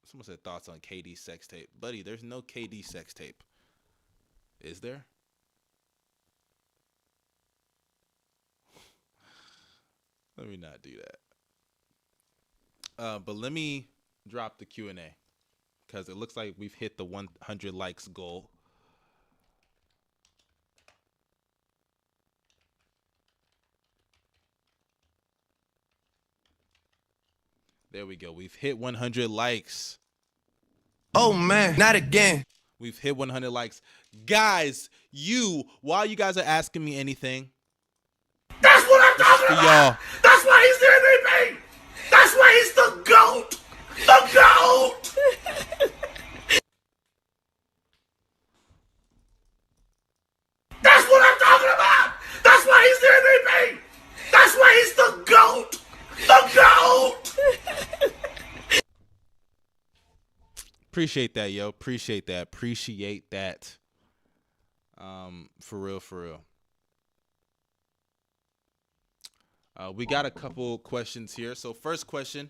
Someone said thoughts on KD sex tape. Buddy, there's no KD sex tape. Is there? Let me not do that. But let me drop the Q&A because it looks like we've hit the 100 likes goal. There we go. We've hit 100 likes. Oh man, not again. We've hit 100 likes. Guys, while you guys are asking me anything, That's what I'm talking for about. y'all. That's why he's the MVP. That's why he's the GOAT. The GOAT. That's what I'm talking about. That's why he's the MVP. That's why he's the GOAT. The GOAT. Appreciate that, yo. Appreciate that. For real. We got a couple questions here. So first question,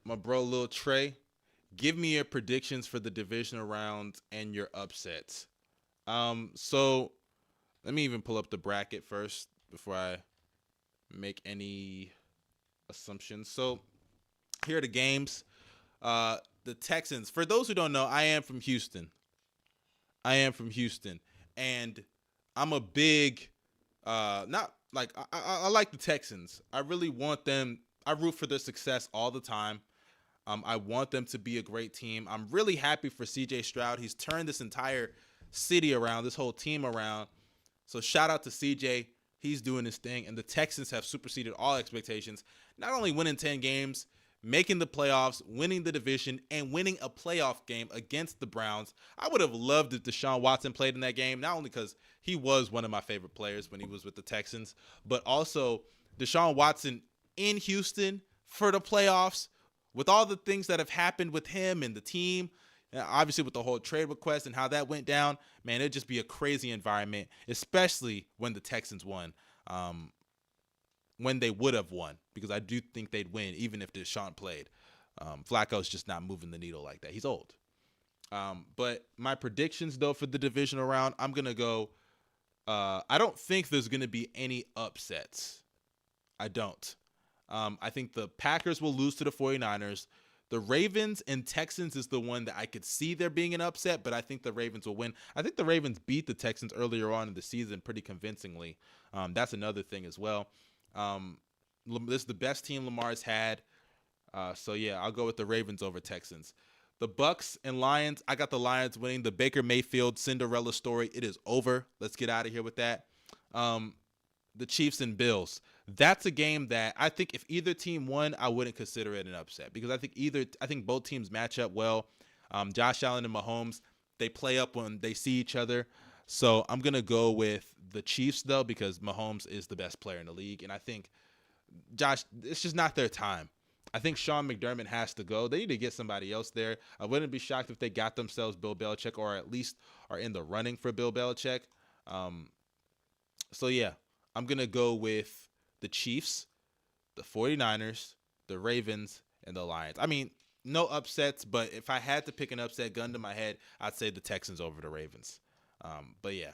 my bro Lil Trey, give me your predictions for the divisional round and your upsets. So let me even pull up the bracket first before I make any assumptions. So here are the games. The Texans, for those who don't know, I am from Houston, and I'm a big, not like, I like the Texans. I really want them. I root for their success all the time. I want them to be a great team. I'm really happy for CJ Stroud. He's turned this entire city around, this whole team around. So shout out to CJ. He's doing his thing, and the Texans have superseded all expectations, not only winning 10 games, making the playoffs, winning the division, and winning a playoff game against the Browns. I would have loved if Deshaun Watson played in that game, not only because he was one of my favorite players when he was with the Texans, but also Deshaun Watson in Houston for the playoffs with all the things that have happened with him and the team, obviously with the whole trade request and how that went down. Man, it'd just be a crazy environment, especially when the Texans won. When they would have won, because I do think they'd win even if Deshaun played. Flacco's just not moving the needle like that. He's old. But my predictions, though, for the divisional round, I'm going to go, I don't think there's going to be any upsets. I don't. I think the Packers will lose to the 49ers. The Ravens and Texans is the one that I could see there being an upset, but I think the Ravens will win. I think the Ravens beat the Texans earlier on in the season pretty convincingly. That's another thing as well. This is the best team Lamar's had. So yeah, I'll go with the Ravens over Texans. The Bucks and Lions, I got the Lions winning. The Baker Mayfield Cinderella story, it is over. Let's get out of here with that. The Chiefs and Bills. That's a game that I think if either team won, I wouldn't consider it an upset because I think both teams match up well. Josh Allen and Mahomes, they play up when they see each other. So I'm going to go with the Chiefs, though, because Mahomes is the best player in the league. And I think, it's just not their time. I think Sean McDermott has to go. They need to get somebody else there. I wouldn't be shocked if they got themselves Bill Belichick or at least are in the running for Bill Belichick. So, yeah, I'm going to go with the Chiefs, the 49ers, the Ravens, and the Lions. I mean, no upsets, but if I had to pick an upset, gun to my head, I'd say the Texans over the Ravens. But yeah,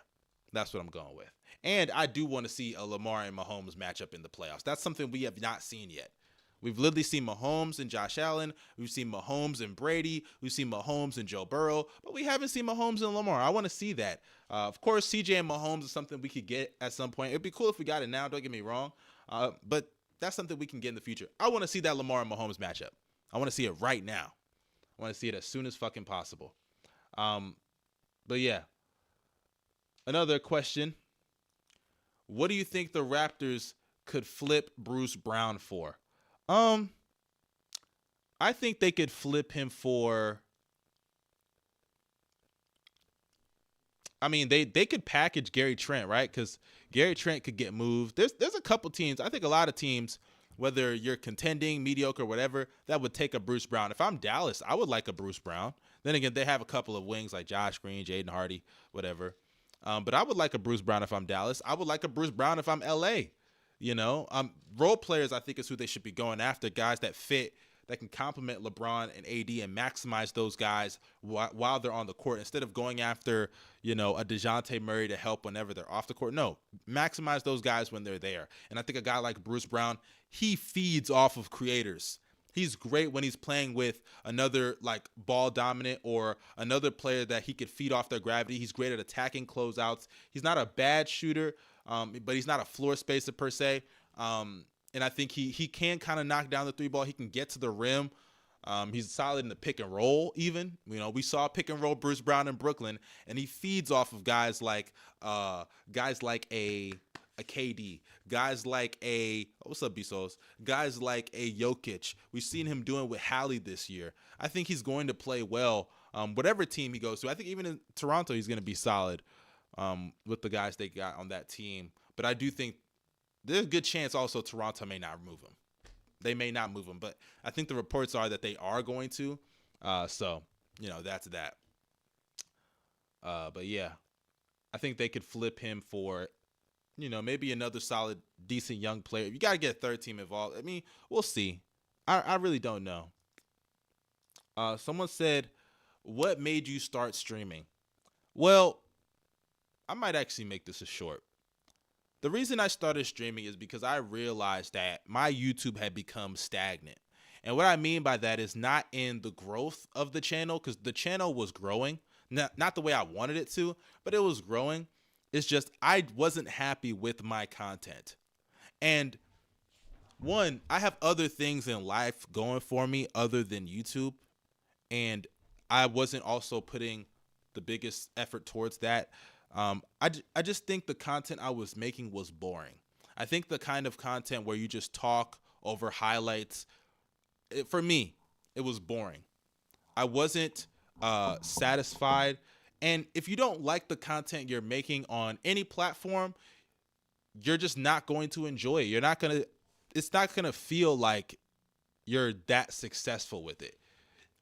that's what I'm going with. And I do want to see a Lamar and Mahomes matchup in the playoffs. That's something we have not seen yet. We've literally seen Mahomes and Josh Allen. We've seen Mahomes and Brady. We've seen Mahomes and Joe Burrow, but we haven't seen Mahomes and Lamar. I want to see that. Of course, CJ and Mahomes is something we could get at some point. It'd be cool if we got it now. Don't get me wrong, but that's something we can get in the future. I want to see that Lamar and Mahomes matchup. I want to see it right now. I want to see it as soon as fucking possible. But yeah, another question. What do you think the Raptors could flip Bruce Brown for? I think they could flip him for, I mean, they could package Gary Trent, right? Because Gary Trent could get moved. There's a couple teams. I think a lot of teams, whether you're contending, mediocre, whatever, that would take a Bruce Brown. If I'm Dallas, I would like a Bruce Brown. Then again, they have a couple of wings like Josh Green, Jaden Hardy, whatever. But I would like a Bruce Brown if I'm Dallas. I would like a Bruce Brown if I'm LA. You know, role players, I think, is who they should be going after. Guys that fit, that can complement LeBron and AD and maximize those guys while they're on the court, instead of going after, you know, a DeJounte Murray to help whenever they're off the court. No, maximize those guys when they're there. And I think a guy like Bruce Brown, he feeds off of creators. He's great when he's playing with another like ball dominant or another player that he could feed off their gravity. He's great at attacking closeouts. He's not a bad shooter, but he's not a floor spacer per se. And I think he can kind of knock down the three ball. He can get to the rim. He's solid in the pick and roll even. You know, we saw pick and roll Bruce Brown in Brooklyn, and he feeds off of guys like a KD, guys like what's up, Bezos? Guys like a Jokic. We've seen him doing with Hallie this year. I think he's going to play well, whatever team he goes to. I think even in Toronto, he's going to be solid with the guys they got on that team. But I do think there's a good chance also Toronto may not move him. They may not move him, but I think the reports are that they are going to. So, you know, that's that. But yeah, I think they could flip him for, you know, maybe another solid, decent young player. You got to get a third team involved. I mean, we'll see. I really don't know. Someone said, what made you start streaming? Well, I might actually make this a short. The reason I started streaming is because I realized that my YouTube had become stagnant. And what I mean by that is not in the growth of the channel, because the channel was growing. Not the way I wanted it to, but it was growing. It's just I wasn't happy with my content. And one, I have other things in life going for me other than YouTube. And I wasn't also putting the biggest effort towards that. I just think the content I was making was boring. I think the kind of content where you just talk over highlights, for me, it was boring. I wasn't satisfied. And if you don't like the content you're making on any platform, you're just not going to enjoy it. It's not going to feel like you're that successful with it.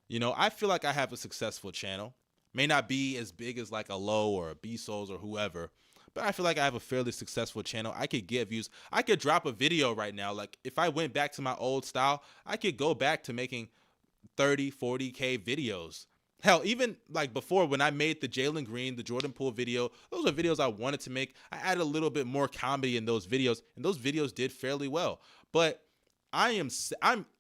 You know, I feel like I have a successful channel. May not be as big as like a Low or a B-Souls or whoever, but I feel like I have a fairly successful channel. I could get views. I could drop a video right now. Like if I went back to my old style, I could go back to making 30, 40K videos. Hell, even like before when I made the Jalen Green, the Jordan Poole video, those are videos I wanted to make. I added a little bit more comedy in those videos, and those videos did fairly well. But I'm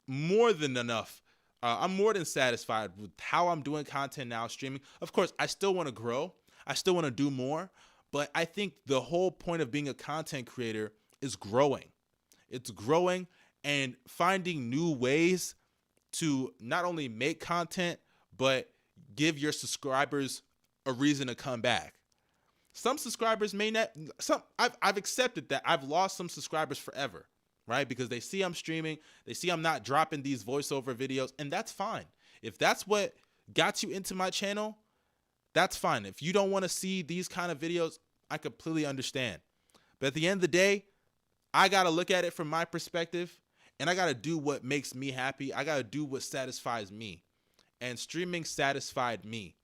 more than enough. I'm more than satisfied with how I'm doing content now, streaming. Of course, I still want to grow. I still want to do more. But I think the whole point of being a content creator is growing. It's growing and finding new ways to not only make content, but give your subscribers a reason to come back. Some subscribers may not. I've accepted that I've lost some subscribers forever. Right? Because they see I'm streaming, they see I'm not dropping these voiceover videos, and that's fine. If that's what got you into my channel, that's fine. If you don't want to see these kind of videos, I completely understand. But at the end of the day, I got to look at it from my perspective, and I got to do what makes me happy. I got to do what satisfies me. And streaming satisfied me.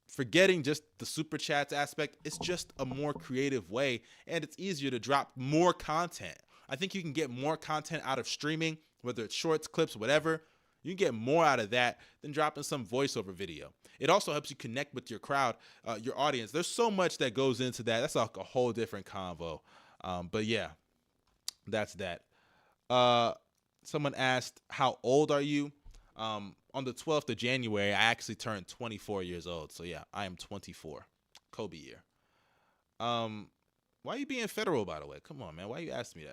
Forgetting just the super chats aspect, it's just a more creative way, and it's easier to drop more content. I think you can get more content out of streaming, whether it's shorts, clips, whatever. You can get more out of that than dropping some voiceover video. It also helps you connect with your crowd, your audience. There's so much that goes into that. That's like a whole different convo. But yeah, that's that. Someone asked, how old are you? On the 12th of January, I actually turned 24 years old. So yeah, I am 24. Kobe year. Why are you being federal, by the way? Come on, man. Why you asking me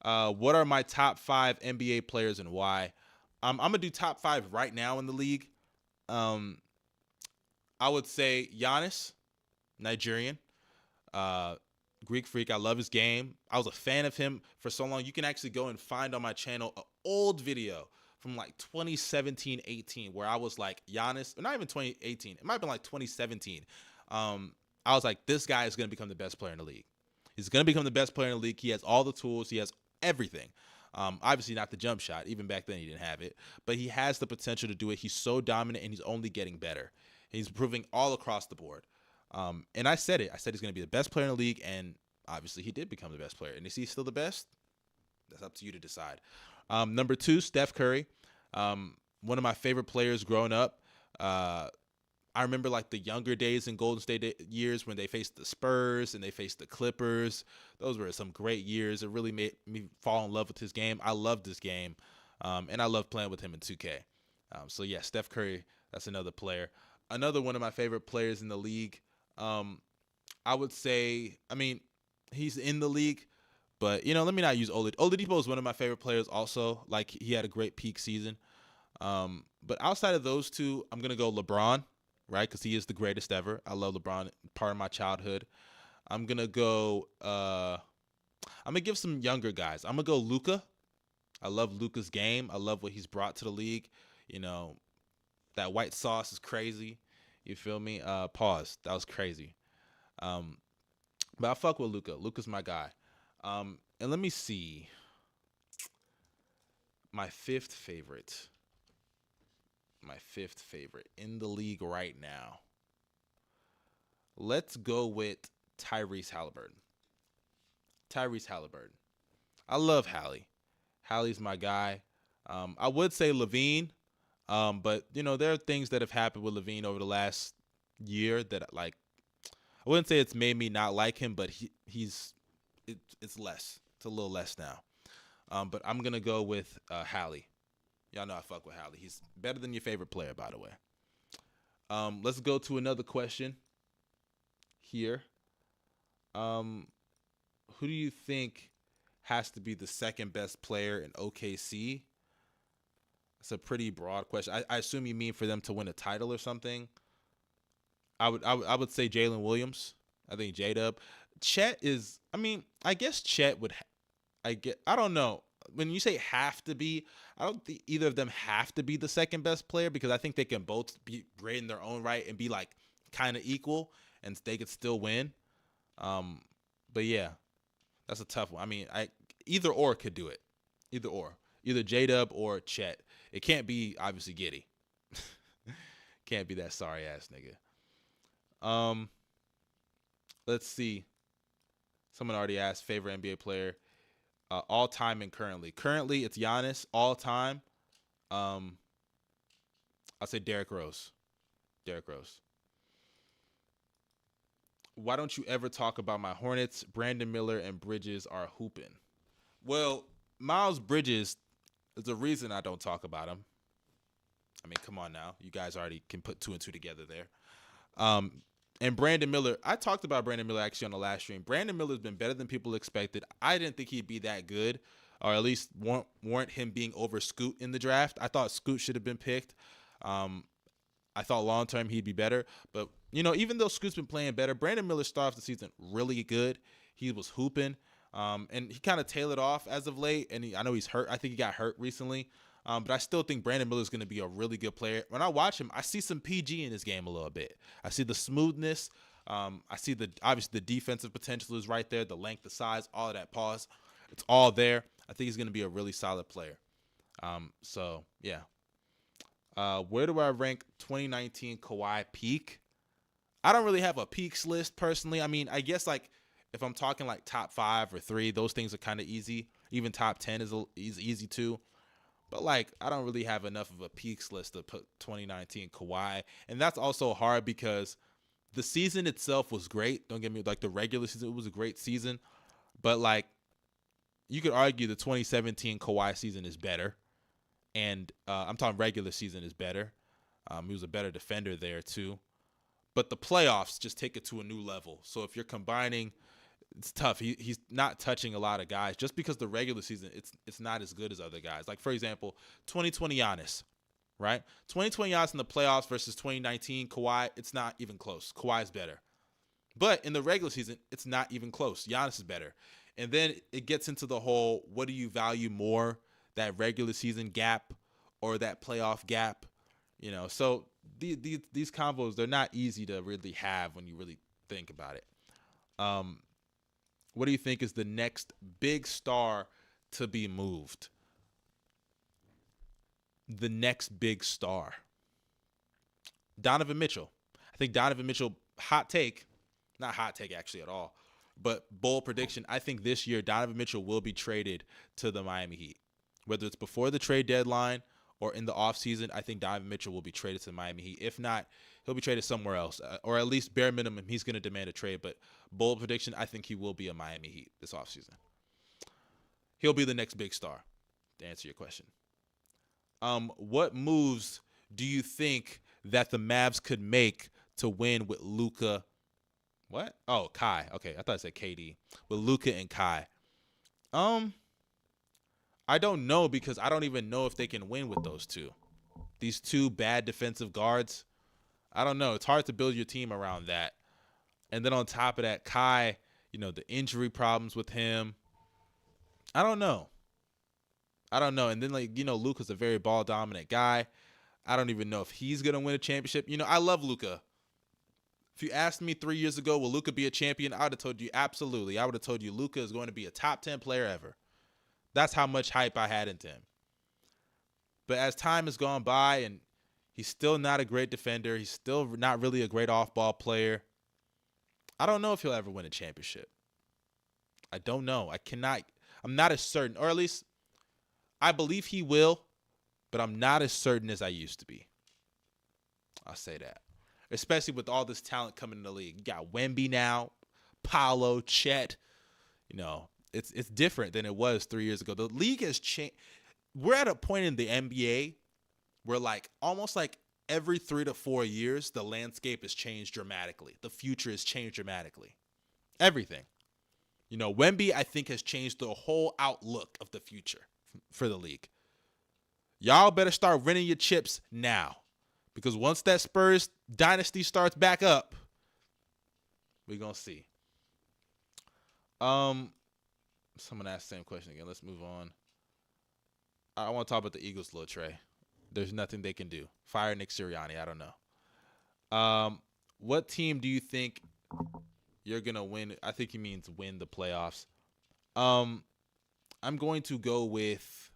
that? What are my top 5 NBA players and why? I'm gonna do top 5 right now in the league. I would say Giannis, Nigerian. Greek freak. I love his game. I was a fan of him for so long. You can actually go and find on my channel an old video from like 2017-18 where I was like Giannis, or not even 2018. It might have been like 2017. I was like, this guy is going to become the best player in the league. He's going to become the best player in the league. He has all the tools. He has everything. Obviously not the jump shot. Even back then he didn't have it. But he has the potential to do it. He's so dominant, and he's only getting better. He's improving all across the board. And I said it. I said he's going to be the best player in the league, and obviously he did become the best player. And is he still the best? That's up to you to decide. Number 2, Steph Curry. One of my favorite players growing up. I remember like the younger days in Golden State years when they faced the Spurs and they faced the Clippers. Those were some great years. It really made me fall in love with his game. I loved this game, and I loved playing with him in 2K. So yeah, Steph Curry, that's another player. Another one of my favorite players in the league. I would say, I mean, he's in the league, but, let me not use Oladipo. Oladipo is one of my favorite players also. Like, he had a great peak season. But outside of those two, I'm going to go LeBron, right? Because he is the greatest ever. I love LeBron, part of my childhood. I'm going to go, I'm going to give some younger guys. I'm going to go Luka. I love Luka's game. I love what he's brought to the league. That white sauce is crazy. You feel me? Pause. That was crazy. But I fuck with Luka. Luka's my guy. And let me see. My fifth favorite in the league right now. Let's go with Tyrese Halliburton. I love Hallie. Hallie's my guy. I would say LaVine. But there are things that have happened with LaVine over the last year that I wouldn't say it's made me not like him, but it's less. It's a little less now. But I'm gonna go with Hallie. Y'all know I fuck with Hallie. He's better than your favorite player, by the way. Let's go to another question here. Who do you think has to be the second best player in OKC? It's a pretty broad question. I assume you mean for them to win a title or something. I would say Jalen Williams. I think J-Dub. Chet is, I guess Chet would, I don't know. When you say have to be, I don't think either of them have to be the second best player, because I think they can both be great in their own right and be like kind of equal, and they could still win. But yeah, that's a tough one. Either or could do it. Either J-Dub or Chet. It can't be, obviously, Giddey. Can't be that sorry-ass nigga. Let's see. Someone already asked favorite NBA player. All time and currently. Currently, it's Giannis. All time, I'll say Derrick Rose. Why don't you ever talk about my Hornets? Brandon Miller and Bridges are hooping. Well, Miles Bridges, there's a reason I don't talk about him. Come on now. You guys already can put 2 and 2 together there. And Brandon Miller, I talked about Brandon Miller actually on the last stream. Brandon Miller's been better than people expected. I didn't think he'd be that good, or at least warrant him being over Scoot in the draft. I thought Scoot should have been picked. I thought long-term he'd be better. But, even though Scoot's been playing better, Brandon Miller started off the season really good. He was hooping. And he kind of tailored off as of late, and I know he's hurt. I think he got hurt recently, but I still think Brandon Miller is going to be a really good player. When I watch him, I see some PG in his game a little bit. I see the smoothness. I see obviously the defensive potential is right there, the length, the size, all of that. Pause. It's all there. I think he's going to be a really solid player. So yeah. Where do I rank 2019 Kawhi peak? I don't really have a peaks list personally. I guess if I'm talking top 5 or 3, those things are kind of easy. Even top 10 is easy too. But I don't really have enough of a peaks list to put 2019 Kawhi. And that's also hard because the season itself was great. Don't get me the regular season, it was a great season. But you could argue the 2017 Kawhi season is better. And I'm talking regular season is better. He was a better defender there too. But the playoffs just take it to a new level. So if you're combining, it's tough. He's not touching a lot of guys just because the regular season it's not as good as other guys. Like for example, 2020 Giannis, right? 2020 Giannis in the playoffs versus 2019 Kawhi, it's not even close. Kawhi's better. But in the regular season, it's not even close. Giannis is better. And then it gets into the whole, what do you value more, that regular season gap or that playoff gap? You know, so these combos, they're not easy to really have when you really think about it. What do you think is the next big star to be moved? The next big star. Donovan Mitchell. I think Donovan Mitchell, hot take, not hot take actually at all, but bold prediction. I think this year Donovan Mitchell will be traded to the Miami Heat. Whether it's before the trade deadline or in the offseason, I think Donovan Mitchell will be traded to the Miami Heat. If not, he'll be traded somewhere else, or at least bare minimum, he's going to demand a trade. But bold prediction, I think he will be a Miami Heat this offseason. He'll be the next big star, to answer your question. What moves do you think that the Mavs could make to win with Luka? What? Oh, Kai. Okay, I thought I said KD. With Luka and Kai. I don't know because I don't even know if they can win with those two. These two bad defensive guards. I don't know. It's hard to build your team around that. And then on top of that, Kai, you know, the injury problems with him. I don't know. And then, like, you know, Luka's a very ball-dominant guy. I don't even know if he's going to win a championship. You know, I love Luka. If you asked me 3 years ago, will Luka be a champion? I would have told you absolutely. I would have told you Luka is going to be a top 10 player ever. That's how much hype I had into him. But as time has gone by and he's still not a great defender, he's still not really a great off-ball player, I don't know if he'll ever win a championship. I don't know. I'm not as certain, or at least I believe he will, but I'm not as certain as I used to be. I'll say that. Especially with all this talent coming in the league. You got Wemby now, Paolo, Chet. You know, it's different than it was 3 years ago. The league has changed. We're at a point in the NBA where, like, almost like every 3 to 4 years, the landscape has changed dramatically. The future has changed dramatically. Everything. You know, Wemby, I think, has changed the whole outlook of the future for the league. Y'all better start winning your chips now. Because once that Spurs dynasty starts back up, we're going to see. Someone asked the same question again. Let's move on. I want to talk about the Eagles, Lil Trey. There's nothing they can do. Fire Nick Sirianni. I don't know. What team do you think you're going to win? I think he means win the playoffs. I'm going to go with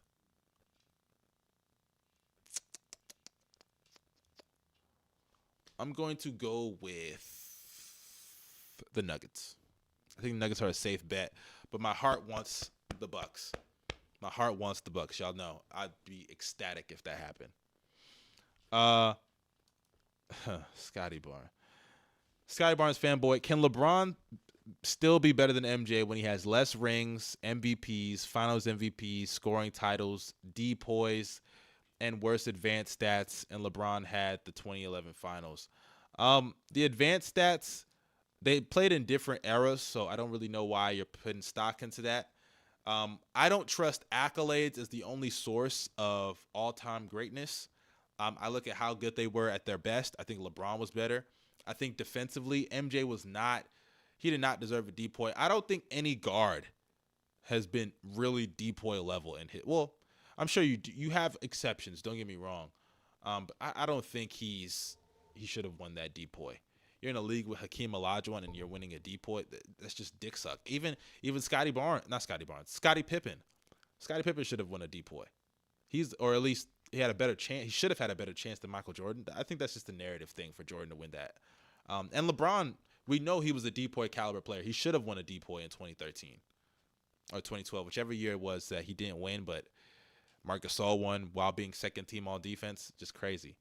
the Nuggets. I think the Nuggets are a safe bet, but my heart wants the Bucks. My heart wants the Bucks. Y'all know I'd be ecstatic if that happened. Scotty Barnes. Scotty Barnes fanboy. Can LeBron still be better than MJ when he has less rings, MVPs, Finals MVPs, scoring titles, DPOYs, and worse advanced stats? And LeBron had the 2011 Finals. The advanced stats, they played in different eras, so I don't really know why you're putting stock into that. I don't trust accolades as the only source of all-time greatness. I look at how good they were at their best. I think LeBron was better. I think defensively, MJ he did not deserve a DPOY. I don't think any guard has been really DPOY level in hit. Well, I'm sure you have exceptions. Don't get me wrong. But I don't think he should have won that DPOY. You're in a league with Hakeem Olajuwon and you're winning a DPOY. That's just dick suck. Even Scottie Pippen. Scottie Pippen should have won a DPOY. Or at least he had a better chance. He should have had a better chance than Michael Jordan. I think that's just a narrative thing for Jordan to win that. And LeBron, we know he was a DPOY caliber player. He should have won a DPOY in 2013 or 2012, whichever year it was that he didn't win, but Marc Gasol won while being second team all defense. Just crazy.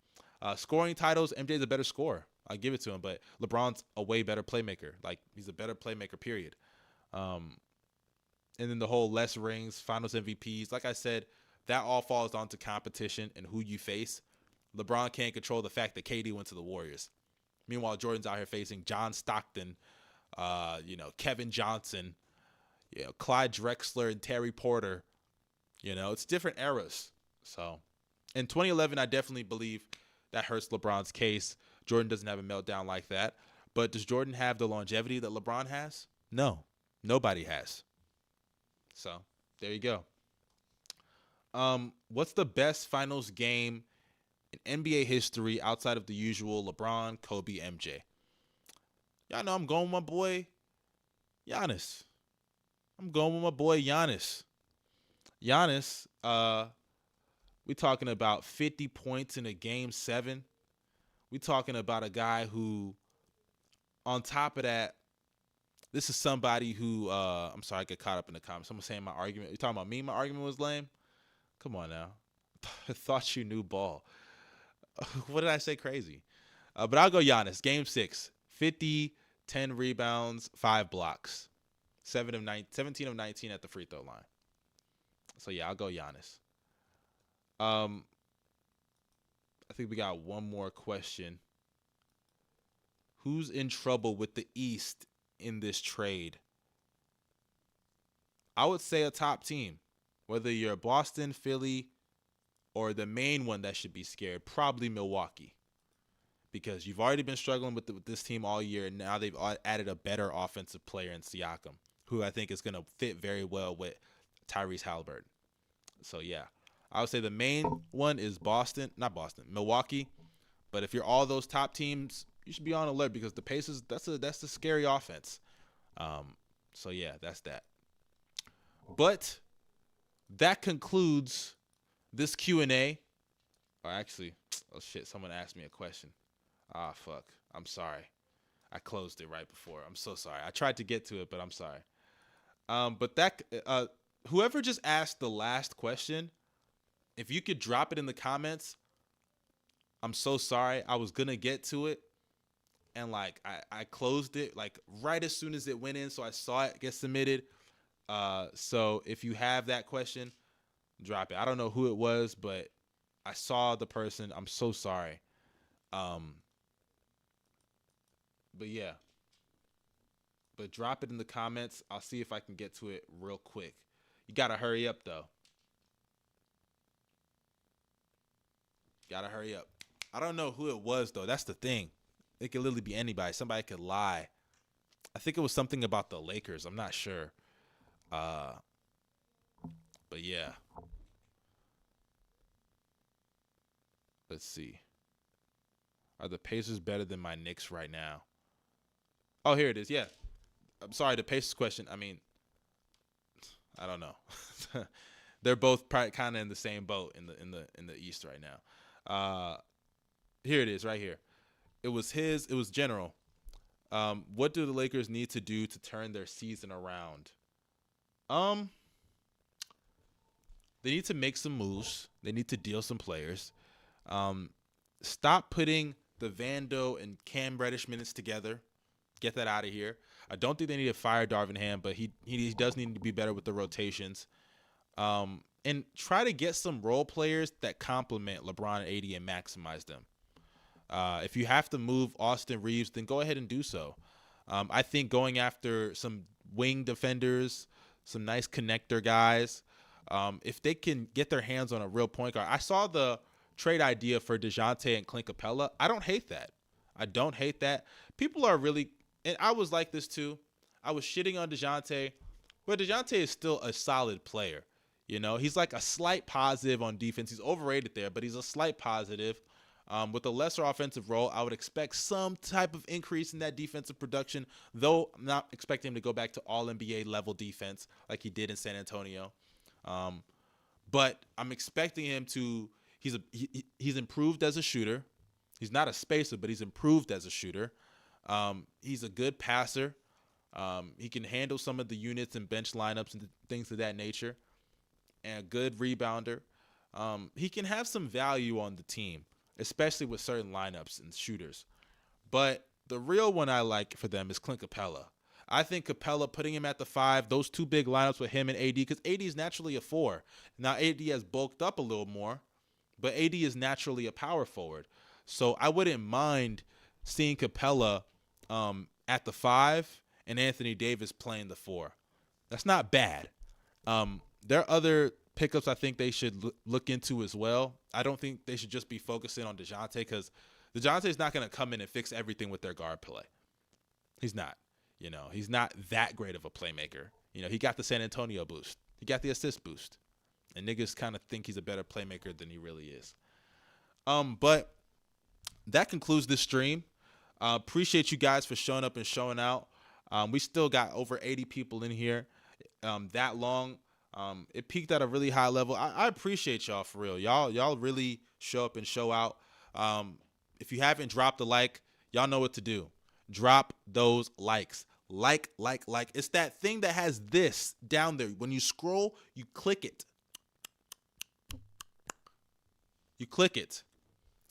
Scoring titles, MJ's a better scorer. I'll give it to him, but LeBron's a way better playmaker. Like, he's a better playmaker, period. And then the whole less rings, finals MVPs. Like I said, that all falls onto competition and who you face. LeBron can't control the fact that KD went to the Warriors. Meanwhile, Jordan's out here facing John Stockton, Kevin Johnson, Clyde Drexler and Terry Porter. It's different eras. So in 2011, I definitely believe that hurts LeBron's case. Jordan doesn't have a meltdown like that. But does Jordan have the longevity that LeBron has? No, nobody has. So there you go. What's the best finals game in NBA history outside of the usual LeBron, Kobe, MJ? Y'all know I'm going with my boy Giannis. Giannis, we talking about 50 points in a game 7. We talking about a guy who, on top of that, this is somebody who, I'm sorry, I get caught up in the comments. Someone saying my argument. You talking about me? My argument was lame? Come on now. I thought you knew ball. What did I say crazy? But I'll go Giannis. Game 6. 50, 10 rebounds, 5 blocks. 17 of 19 at the free throw line. So, yeah, I'll go Giannis. I think we got one more question. Who's in trouble with the East in this trade? I would say a top team. Whether you're Boston, Philly, or the main one that should be scared, probably Milwaukee. Because you've already been struggling with this team all year, and now they've added a better offensive player in Siakam, who I think is going to fit very well with Tyrese Halliburton. So, yeah. I would say the main one is Milwaukee. But if you're all those top teams, you should be on alert because the Pacers, that's a scary offense. So, yeah, that's that. But that concludes this Q&A. Or actually, oh, shit, someone asked me a question. Ah, fuck. I'm sorry. I closed it right before. I'm so sorry. I tried to get to it, but I'm sorry. But that whoever just asked the last question, if you could drop it in the comments, I'm so sorry. I was going to get to it. And, I closed it, right as soon as it went in, so I saw it get submitted. So if you have that question, drop it. I don't know who it was, but I saw the person. I'm so sorry. But, yeah. But drop it in the comments. I'll see if I can get to it real quick. You got to hurry up, though. Got to hurry up. I don't know who it was, though. That's the thing. It could literally be anybody. Somebody could lie. I think it was something about the Lakers. I'm not sure. But, yeah. Let's see. Are the Pacers better than my Knicks right now? Oh, here it is. Yeah. I'm sorry, the Pacers question. I mean, I don't know. They're both kind of in the same boat in the East right now. Here it is, right here. It was general. What do the Lakers need to do to turn their season around? They need to make some moves. They need to deal some players. Stop putting the Vando and Cam Reddish minutes together. Get that out of here. I don't think they need to fire Darvin Ham, but he does need to be better with the rotations. And try to get some role players that complement LeBron and AD and maximize them. If you have to move Austin Reeves, then go ahead and do so. I think going after some wing defenders, some nice connector guys, if they can get their hands on a real point guard. I saw the trade idea for DeJounte and Clint Capella. I don't hate that. People are really, and I was like this too. I was shitting on DeJounte, but DeJounte is still a solid player. He's like a slight positive on defense. He's overrated there, but he's a slight positive. With a lesser offensive role, I would expect some type of increase in that defensive production, though I'm not expecting him to go back to all-NBA level defense like he did in San Antonio. But I'm expecting him to – he's improved as a shooter. He's not a spacer, but he's improved as a shooter. He's a good passer. He can handle some of the units and bench lineups and things of that nature, and a good rebounder. He can have some value on the team, especially with certain lineups and shooters. But the real one I like for them is Clint Capella. I think Capella, putting him at the 5, those two big lineups with him and AD, because AD is naturally a 4. Now AD has bulked up a little more, but AD is naturally a power forward. So I wouldn't mind seeing Capella at the 5 and Anthony Davis playing the 4. That's not bad. There are other pickups I think they should look into as well. I don't think they should just be focusing on DeJounte, because DeJounte's not going to come in and fix everything with their guard play. He's not. You know, he's not that great of a playmaker. You know, he got the San Antonio boost. He got the assist boost. And niggas kind of think he's a better playmaker than he really is. But that concludes this stream. Appreciate you guys for showing up and showing out. We still got over 80 people in here that long. It peaked at a really high level. I appreciate y'all for real. Y'all really show up and show out. If you haven't dropped a like, y'all know what to do. Drop those likes. Like. It's that thing that has this down there. When you scroll, you click it. You click it.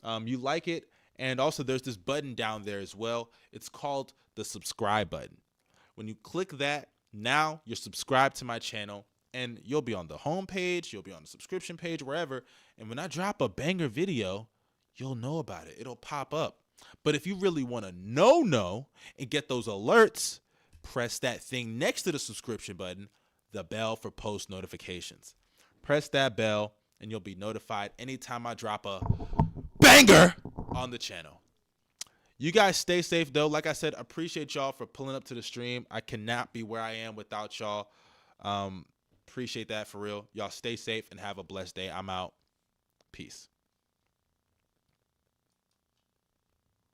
You like it. And also there's this button down there as well. It's called the subscribe button. When you click that, now you're subscribed to my channel, and you'll be on the home page, you'll be on the subscription page, wherever. And when I drop a banger video, you'll know about it. It'll pop up. But if you really want to know and get those alerts, press that thing next to the subscription button, the bell for post notifications. Press that bell and you'll be notified anytime I drop a banger on the channel. You guys stay safe though. Like I said, appreciate y'all for pulling up to the stream. I cannot be where I am without y'all. Appreciate that for real. Y'all stay safe and have a blessed day. I'm out. Peace.